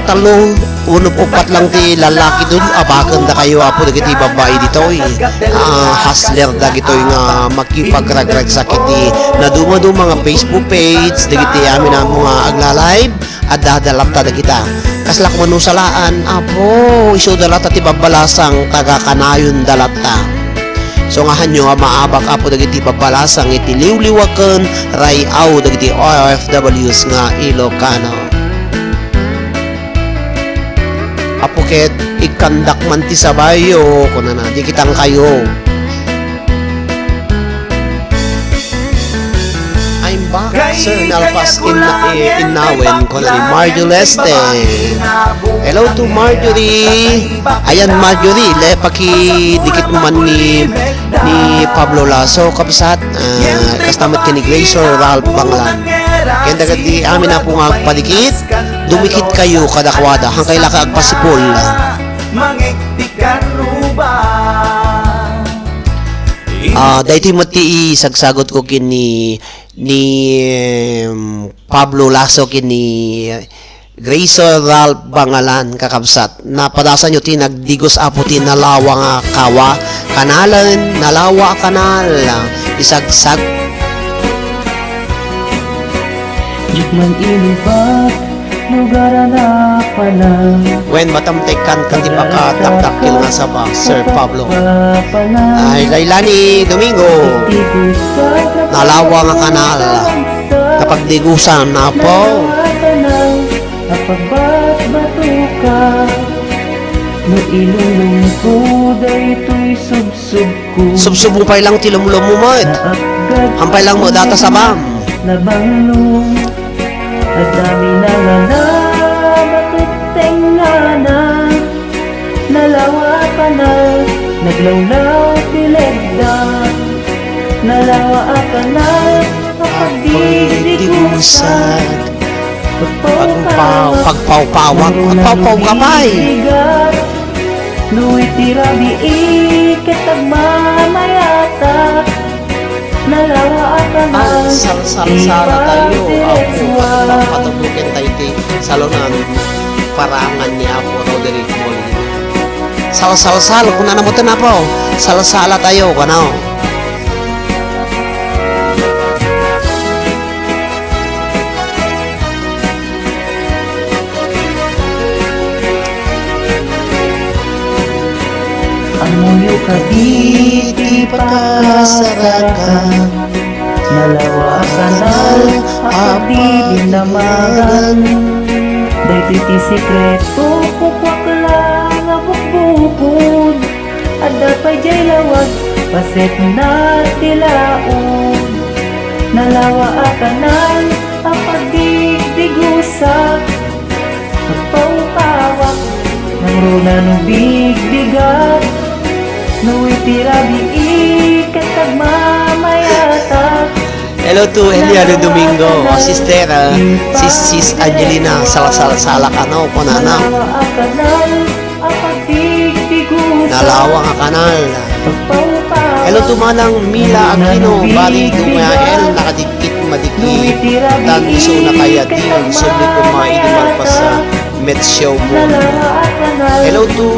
talo unup-upat lang ti lalaki dun abakan da kayo apo dagiti babae dito hustler da gito nga makipagragrag sakit ti naduma-do mga Facebook page dagiti amin ang mga agla-live at dadalapta da kita kaslak manusalaan apo iso dalata ti babalasang taga kanayon dalata. So nga hanyo maabak apo dagiti babalasang iti liwliwaken rayaw dagiti OFWs nga Ilocano. Apo ket ikandak man ti sabayo kuna na di kitang kayo. I'm back Sir Nalpas Inawen ko na ni Marjorie Leste. Hello to Marjorie. Ayan Marjorie, pakidikit man ni Pablo Lasso kapsat kastamat kini Gracer Ralph Banglan. Kaya dagad di amin na po nga padikit, dumikit kayo kadakwada hangkay laka agpasipol. Mangiktikan ruba. Dahito mati isagsagot ko kini ni Pablo Lasso kini Gracer Ralph Bangalan kakabsat. Napadasan nyo tinagdigos apo tinalawa nga kawa kanalan nalawa kanal isagsag Jikman ilipat lugar na pala when matamtekan kan di makataktakil nga sa ba Sir Pablo ay Lailani Domingo nalawa nga kanal kapag digusan na po Kapagbat-bato ka no ilulong ko daytoy subsub ko subsubong pa lang tilumulong mo mo hampay lang mo data sa bam nabanglong at dami na nga na matuteng nga na nalawa ka na naglawlaw tilegda nalawa ka na kapagdidigusan pagpawpawak pagpawpawgamay Luwi tirabi ikitagmamayata nalawa ka na salsala tayo ako pataglukin tayo ti salonan parangan ni Apo Roderick Molina sal kung nanamutan na po salsala tayo kanaw Amuyo ka di pagkasarakan nalawa ka na api dinamagan day titi sikreto kukwak lang nga bukbukod at dapay jay lawag paset na tilaon nalawa ka na ang pagdigdigusak pagpawpawak ng runa ng bigbigat Nuwi tirabi ikatagmamayata hello to Eliano Domingo sister sis Angelina sala kanao po nanaw nalawa nga kanal hello to manang Mila Aquino bali dumael nakadikit madikit dan iso na kaya di subli ko maidimal pa sa Met Show mo hello to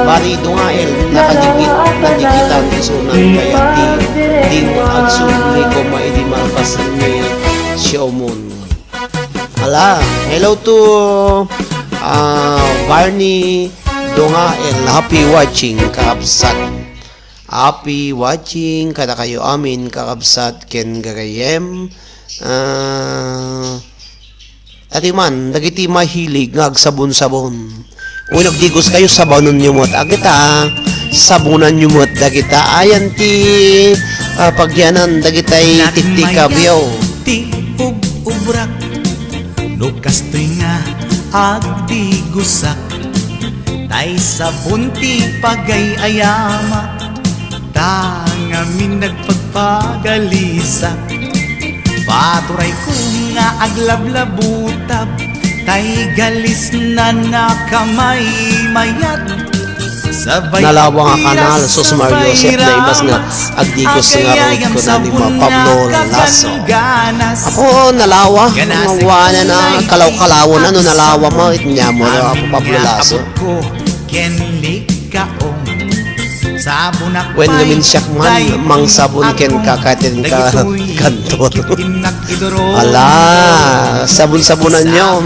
bali dumael nadikitan iso na kaya di agsubli ko maidimal pa sa Met Show mo ala hello to Barney Dongael happy watching kakabsat happy watching kada kayo amin kakabsat ken gagayem ati man dagiti mahilig ngagsabon-sabon unog digos kayo sabonon nyo mot agita sabunan nyo mot dagita ayan ti pagyanan dagitay tiktikabyaw Ti ub-ubrak no kastoy nga agdigusak tay sabon ti pagay-ayama tangamin nagpagpagalisak paturay ko nga aglablabutab tay galis na nakamay mayat sabay nalawa nga kanal sos Mario Joseph na ibas nga agdigos nga road ko na di Pablo Lasso ako nalawa nawana na kalaw-kalaw na no nalawa mo itnya mo na Pablo Lasso when namin siya man mang sabon ken kakatin ka kantor ala sabon-sabunan nyo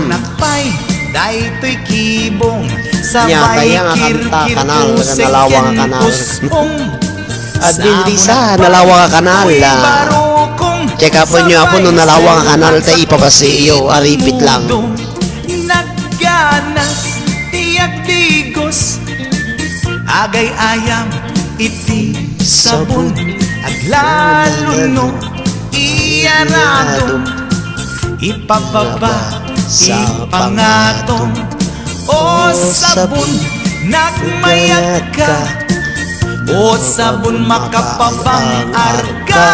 daytoy kibong nya kaya nga kanta kanal nalawa nga kanal at Risa nalawa nga kanal check up nyo ako no nalawa nga kanal tayo ipapasiyo aripit lang nagganas tiyak digos agay ayam iti sabon aglalo no iarado, ipababa, ipangatong. O sabon, nagmayat ka. O sabon, makapabangar ka.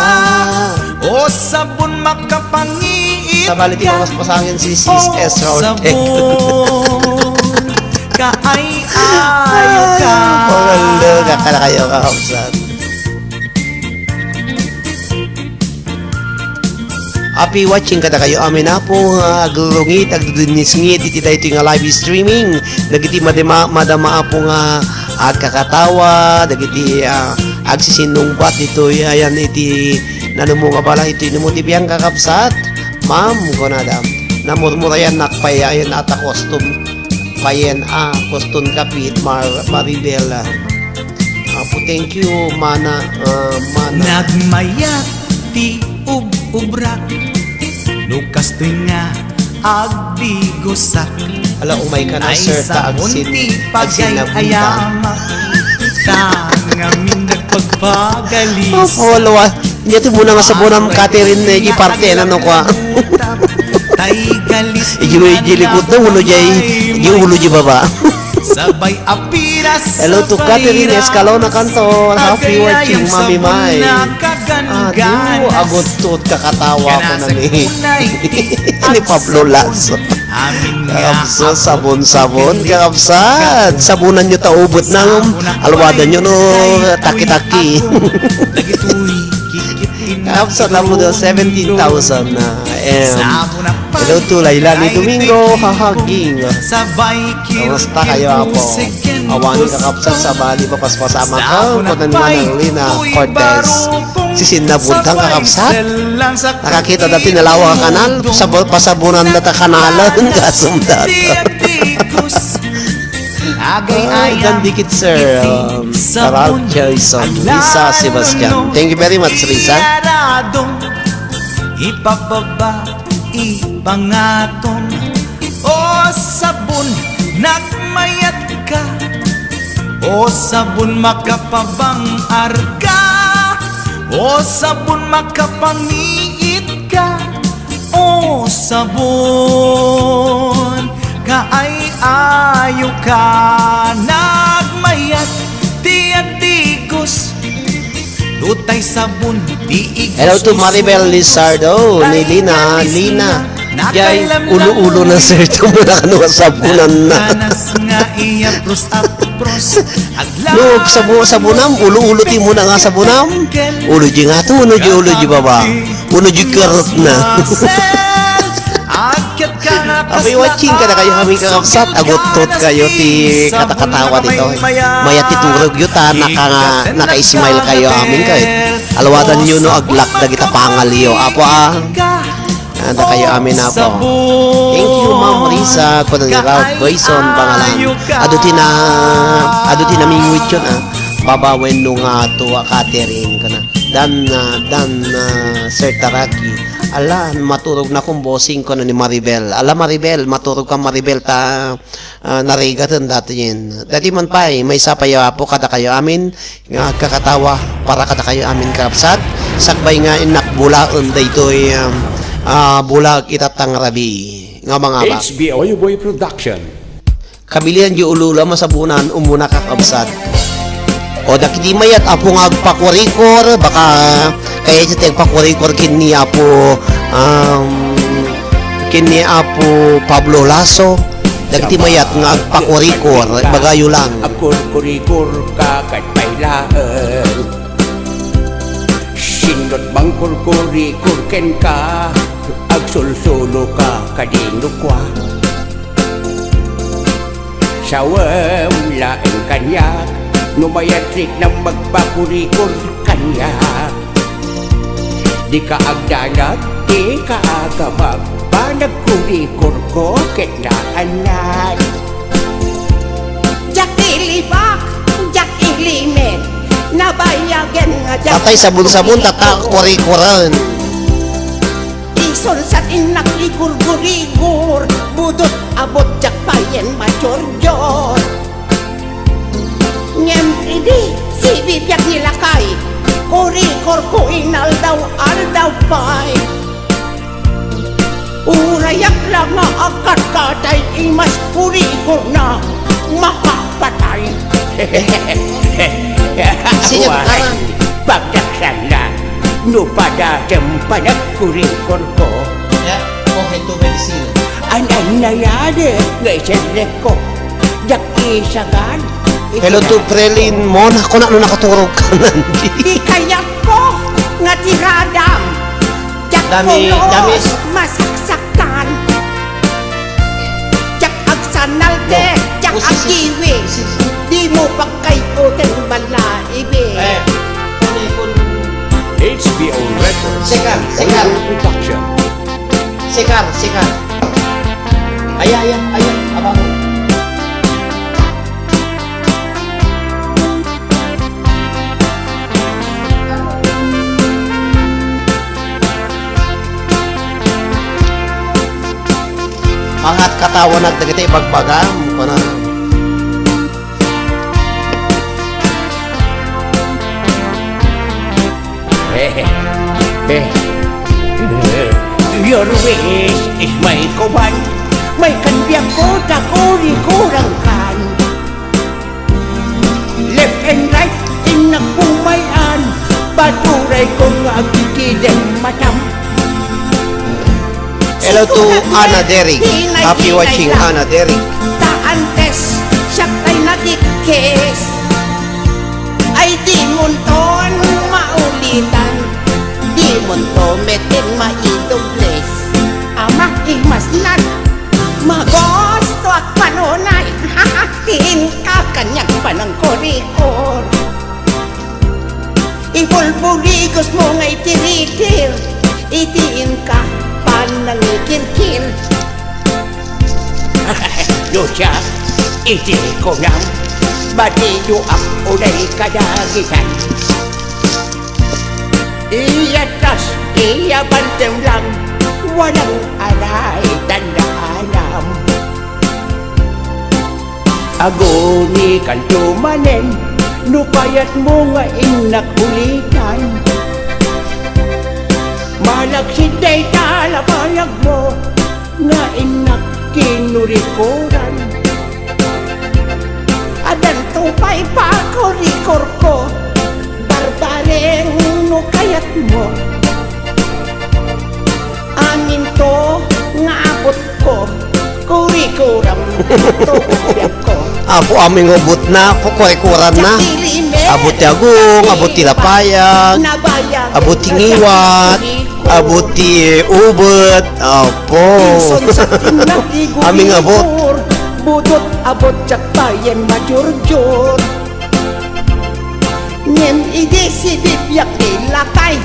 O sabon, makapangiit Sabali ka. tinawas pa sa akin si Sis S. Rodek. Sabon, kaay-ayo ka. Pagalo, kakala kayo kakapsat. Happy watching kada kayo amin na po aglungit agdunisngit iti dayto nga live streaming dagiti madama po nga agkakatawa dagiti agsisinungbat ito ayan iti nanumo nga bala ito inumo ti biyang kakapsat ma'am konada namurmurayan nakpay ayan ata custom payen custom kapit Maribel po thank you mana Nagmayat ti ubra Lukas to'y nga agbigosak ala umay ka na ay sir ta sabon agsin ti pagay-ayama tangamin nagpagpagalis wala hindi ito muna nga sa bunang Catherine na parte na no kwa tay galis ijilikot na ulo jay ulo jay baba. sabay apiras Hello to Catherine Escalona Canton. Happy watching Mami Mai. Aduh, agot tuot kakatawa ko na ni ni Pablo Lazo. Kakapsat, sabon-sabon, kakapsat. Sabunan nyo taubot ng alwadan nyo no taki-taki. Kakapsat lang mo daw 17,000 na. Hello to Lailani Domingo, hahaging. Kamusta kayo po? Awan kakapsat sa bali papaspasama ka. Pananiman ng Lina Cortez. Sisinabuntang kakapsat. Nakakita dati nalawa ka kanal. Pasabunan na ta kanalan. Kasumdat. Dan dikit sir. Taral Jason. Lisa Sebastian. Thank you very much Lisa. Ipababa, ipangaton. O sabon, nagmayat ka. O sabon, makapabangar ka. O sabon, makapangiit ka. O sabon, kaay-ayo ka. Nagmayat, tiyatigos. Lutay sabon, diigos. Hello to Maribel Lizardo, ni Lina. Jay, ulo-ulo na sir, ito muna ka nung sabunan na. Look, sabunam, ulo-ulo ti muna nga sabunam. Ulo di nga to, ulo di baba. Ulo di karot na. Happy watching ka na kayo kaming kakapsat. Agotot kayo ti katakatawa dito. Maya titurog yun ta, naka-smile kayo amin kayo. Alawadan nyo no, aglak na kita pangaliyo. Apo Anda kayo amin na po. Thank you Ma'am Risa. Kung nang Ralph Boyson pangalan. Aduti na mingwit yun Babawen nung to Catherine ka na. Dan Sir Taraki. Ala, maturog na kong bossing ko na ni Maribel. Ala Maribel, maturog ka Maribel ta narigatan dati yun. Dati man pa may sapayo po kada kayo amin. Nga kakatawa para kada kayo amin kapsat. Sakbay nga inakbulaon dito bulag itatang rabi. Nga mga ba. HBO Boy Production. Kabilian di ulula masabunan umuna kakabsat. O dakiti mayat apo nga agpakurikor baka kaya siya pakurikor kini apo Pablo Lasso dakiti mayat nga agpakurikor bagayo lang Agkurkurikor ka katpailaan Sindot bang kurkurikor ken ka Agsulsulo ka kadino kwa Sawam laeng kanyak Numayatrik na magpakurikor kanya Di ka agdanag, di ka agabag Panagkurikor ko kitnaanan Jak ilibak, jak ilimet, nabayagan nga jak tatay sabon-sabon tata kurikuran isol sa tinak igur-gurigur, budot abot jak payen major-jor. Ngem idi, si bibyak nilakay, kurikor ko inaldaw-aldaw pay. Urayak lang nga akat katay imas puri ko na makapatay. Sinya karang. Pagdaksan na, no pada sempanak kurikor ko. Ya, okay to medicine. Anay nangyari ngay sendek ko. Jak isagan. Hello to Prelin mo na ko na no nakaturog ka nandi. Di kaya ko nga tiradam. Jak Dami- pulos dami- masaksakan. Jak agsanalde, jak agiwi. Di mo pa kayo ng malaibi. HBO Records. Sekar, sekar. Production. Sekar. Ayah, abang. Angat katawan at dagiti bagbagam ko na. Your wish is my command. May kanbiyang ko na kurang kan. Left and right inagpumayan. Paturay ko nga agkikideng matam. Hello to Ana Derrick. Happy watching Ana Derrick. Taantes siya ay nagkikis. Ay di munton maulitan. Di munto metin maidobles. Ama imasnan. Magosto at panunay. Hahatiin ka kanyang panang korikor. Ibulbuligos mo nga'y tiritir. Itiin ka panangikirkir. Lucia, iti ko nang batido ako na'y kadagitan. Iyatas, iyabantem lang, walang aray tandaalam. Agoni kan tumanen, nupayat mo nga inakulitan. Malagsiday talabayag mo, nga inak kinurikoran. Adan tupay pa korikor ko, barbareng no kayat mo. Amin to nga abot ko, kurikuram to kaya ko. Apo aming ubot na, kukuran na. Abot yagong, abot tilapayag, abot tingiwat, abot ti ubot. Apo. Aming abot. Budot abot jak bayan majurjur. Ngem ide si bibyak nilatay.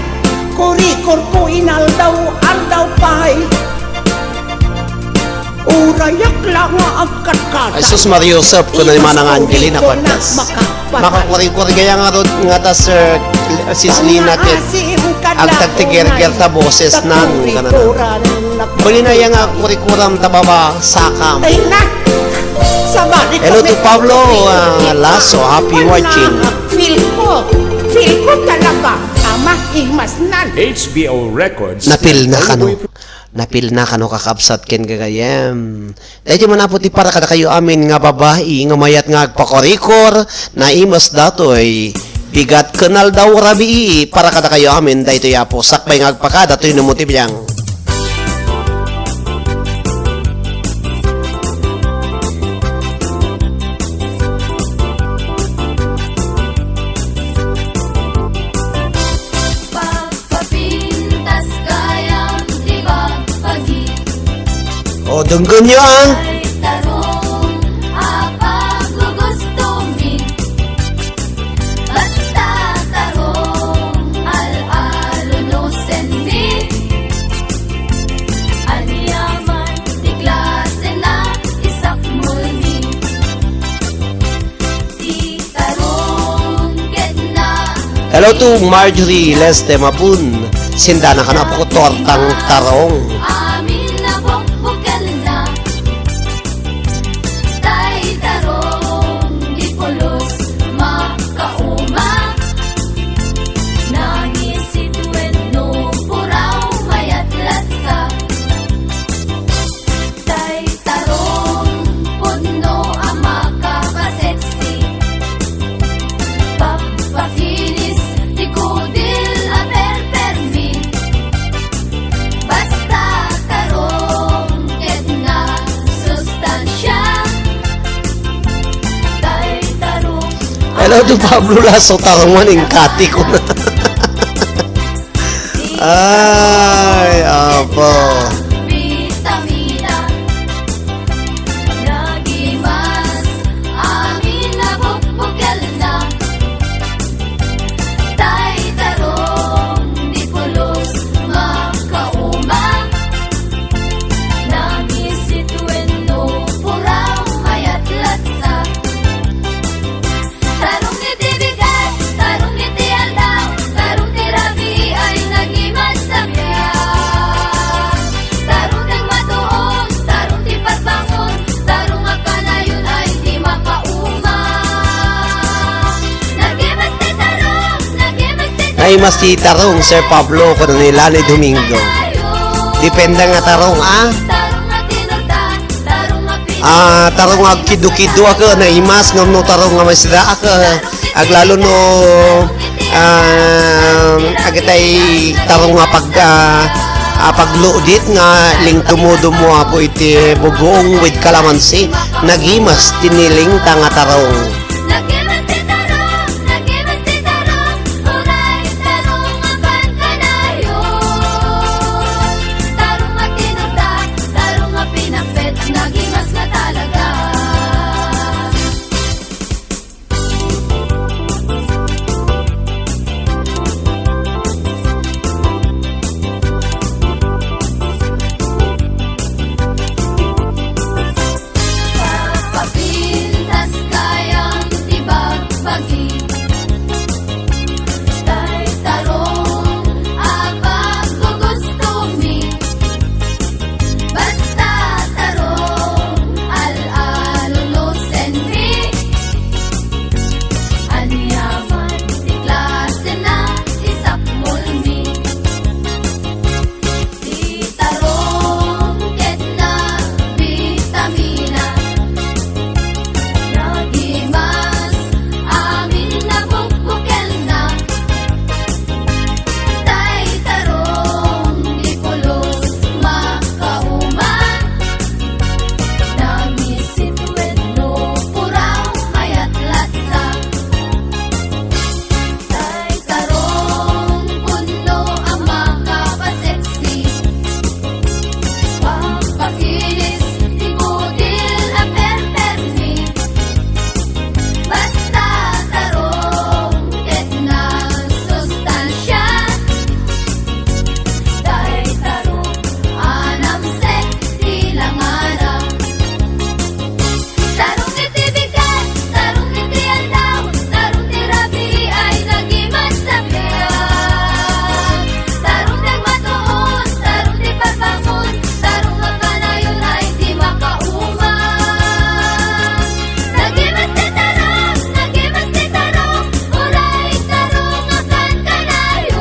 Kurikor ko inaldaw pay. Urayak lang nga agkat kata. Ay sus Mario Sap ko na naman ang Angelina Cortez. Makakuri-kuri kaya nga ron nga ta Sir Sislina kit ang tagtiger-ger ta boses nan kanan. Bali na yang kuri-kuram ta baba sakam. Hello to Pablo Lasso, happy watching. Feel ko talaga ama imasnan. HBO Records. Napil na kano kakabsat ken gagayem. Dahil mo naputi para kada kayo amin nga babae nga mayat nga agpakorikor na imas datoy bigat kenal daw rabi para kada kayo amin dahil yapo sakbay nga agpakada to'y namuti biyang. O, dunggan nyo ang hello to Marjorie Leste Mapun. Sinda na ka na po tortang tarong. Ano to Pablo Lasso tarungan yung kati ko na. Ay, apo. Vitamina Nagimas Amin na bukbukal na Tay tarong Di pulos Makauma Nangisit wenno Puraw mayat latsa Tarong iti bigat Tarong iti aldaw Tarong ti rabi ay nagimas sa biyak Tarong kang matuon Tarong ti pagbangon Tarong akanayon ay di makauma Nagimas ti tarong Nagimas ti Ay mas ti tarong Sir Pablo ko nila ni Domingo. Depende nga tarong Tarong na tinurdan Tarong na pinag tarong ag kido-kido ako na imas ngam no tarong nga masira ako aglalo no agitay tarong nga pagludit nga ling tumudumo apo iti bugong with kalamansi nagimas tiniling tanga tarong. Nagimas ti tarong Nagimas ti tarong Uray tarong apan kanayon Tarong nga tinurdan Tarong nga pinakpet Nagimas nga talaga Papintas kayang tibagbagi Tay tarong abag gugustumi Basta tarong al-alulo senri Anyaman ti klase na isakmulmi Ti tarong ket na vitamina Nagimas amin na bukbukel na Tay tarong di pulos makauma Nangisit wenno puraw mayat latsa Tay tarong punno ang makapaseksi Pampakinis di gudil a perpermi Basta tarong ket na sustansya Tay tarong anam sek tilangara Tarong iti bigat Tarong iti aldaw Tarong ti rabi ay nagimas sa biyak Tarong ti matuon Tarong ti pagbangon Tarong nga kanayon ay di makauma Nagimas ti tarong Nagimas ti tarong Uray tarong akan kanayon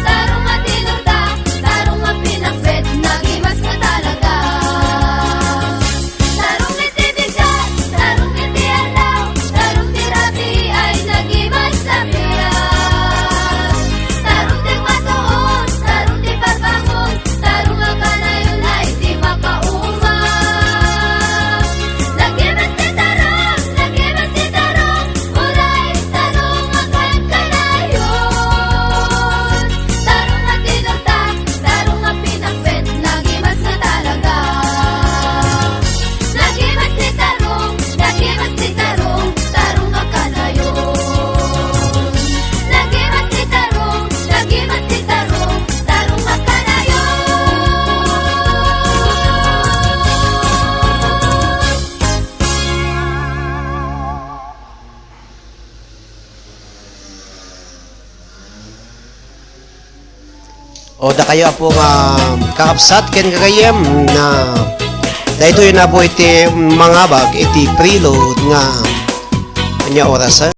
Tarong nga tinurda Tarong nga pinakpet Nagimas nga talaga Tarong iti bigat Tarong iti aldaw Tarong ti rabi ay nagimas sa biyak Tarong ti matuon Tarong ti pagbangon Tarong nga kanayon ay di makauma Nagimas ti tarong Nagimas ti tarong Uray tarong akan kanayon Tarong nga tinurda Tarong nga pinakpet Nagimas nga talaga Nagimas ti tarong Nagimas ti tarong Tarong nga kanayon Nagimas ti tarong Nagimas ti tarong Tarong nga O da kayo po nga kakapsat ken kagayem na dahito yun na po iti mga bag iti preload nga kanya orasan.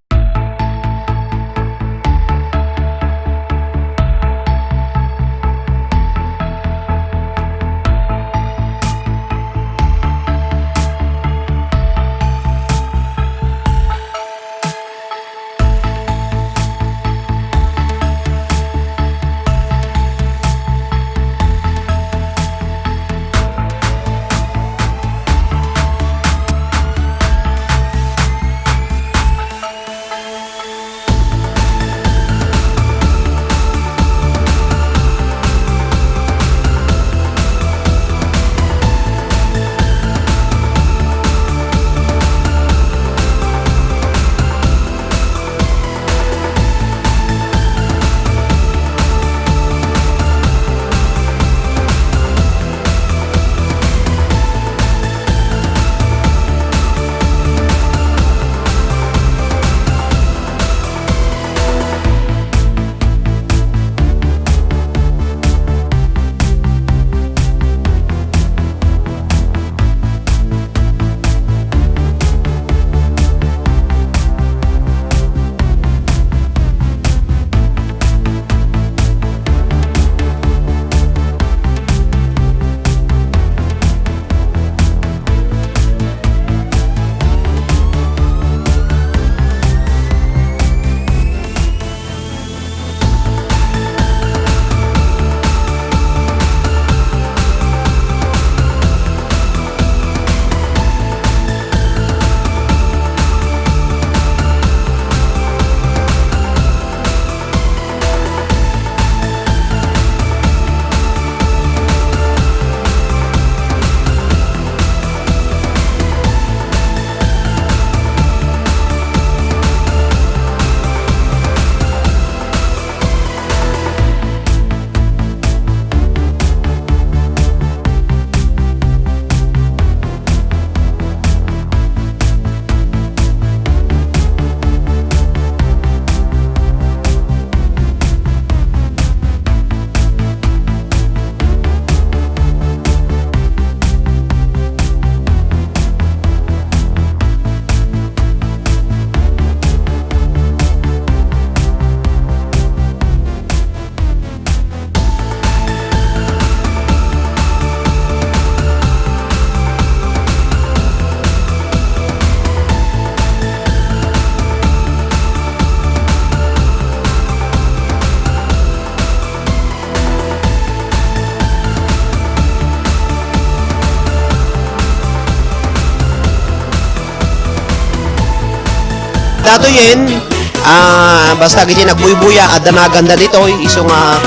nato yen. Basta giti nagbuy-buya at naganda dito iso nga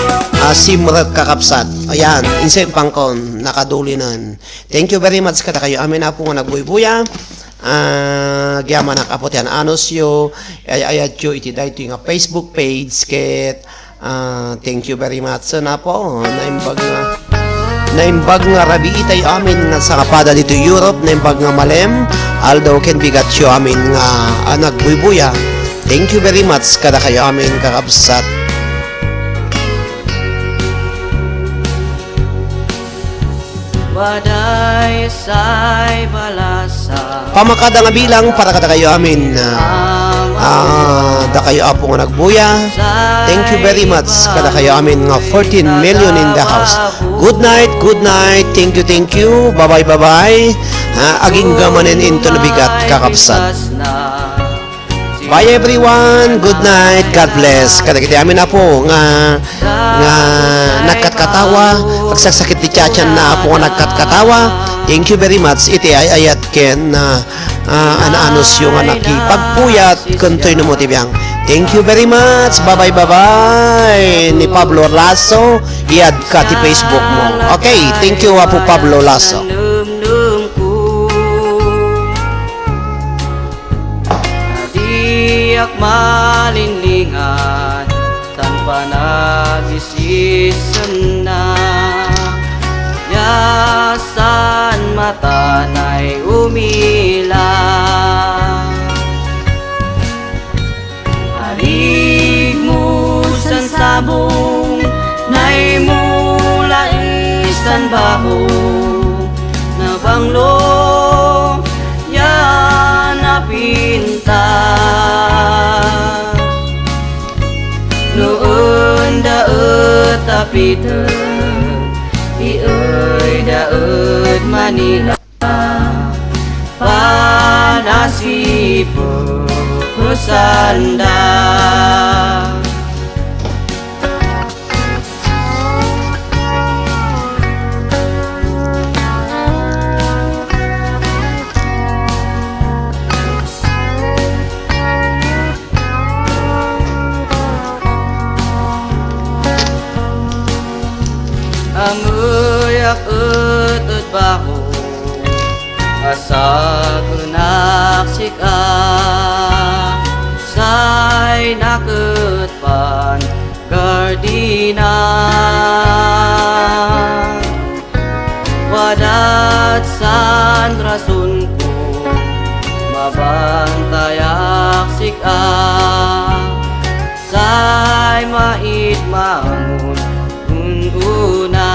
simrat kakapsat. Ayan, insay pangkon nakadulinan. Thank you very much kada kayo amin na po nga nagbuy-buya. Gyama nakapot yan anosyo ayat yo iti dahito nga Facebook page ket thank you very much na po naimbag nga rabi itay amin nga sa kapada dito Europe naimbag nga malem although can bigat yo amin nga nagbuy-buya. Thank you very much kada kayo amin kakabsat. Waday say balasa Pamakada nga bilang para kada kayo amin da kayo apo nga nagbuya. Thank you very much kada kayo amin nga 14 million in the house. Good night, good night. Thank you. Bye bye. Aging gamanen into nabigat kakabsat. Bye everyone. Good night. God bless. Kada kita amin na po nga nagkatkatawa. Pagsasakit ni Chachan na po nga nagkatkatawa. Thank you very much. Iti ay ayat ken na anaanos yung nakipagpuyat kuntoy no mo tibiyang. Thank you very much. Bye ni Pablo Lasso. Iad ka ti Facebook mo. Okay, thank you po Pablo Lasso. Diyak malinlingan tanpa nagisisem na yasan mata na'y umilang halig mo san sabong na'y mula isan baho na banglo yan napintas noon daet tapiten ieuy daet Manila panasipo kusanda amuyak utut baho asa kunaksika say nakutpan gardina wadat san rason ko mabantayak sika say mait mangun una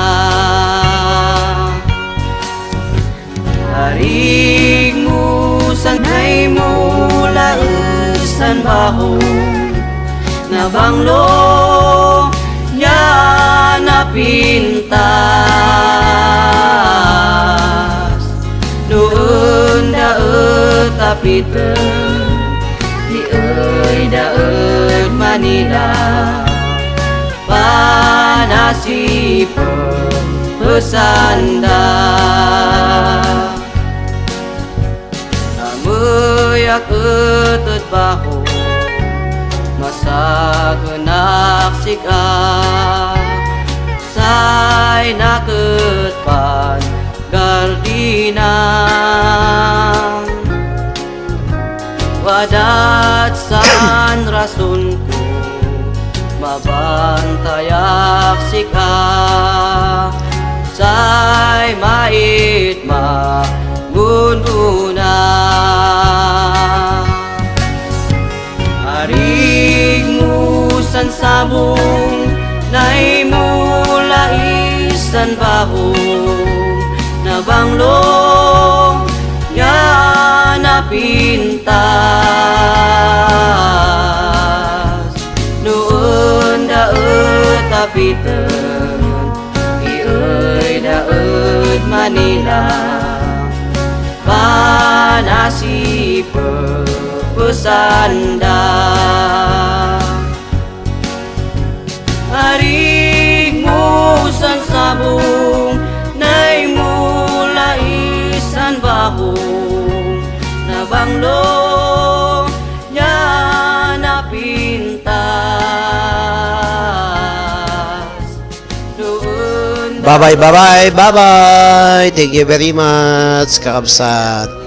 harig mo sanay mula isan baho na banglo yan napintas noon daet tapiten ieuy daet Manila panasipo pesanda amuyak utut baho masa kenaksika say naketpan gardina wadat san rasunku mabantayak sika say mait magununa harig musan sabong na'y mula isan baho na banglo yan napintas noon daet tapiten ieuy daet Manila panasipo pesanda harig musan sabong na'y mula isan baho na banglo yan Bye-bye, bye-bye, bye-bye. Thank you very much, kakabsat.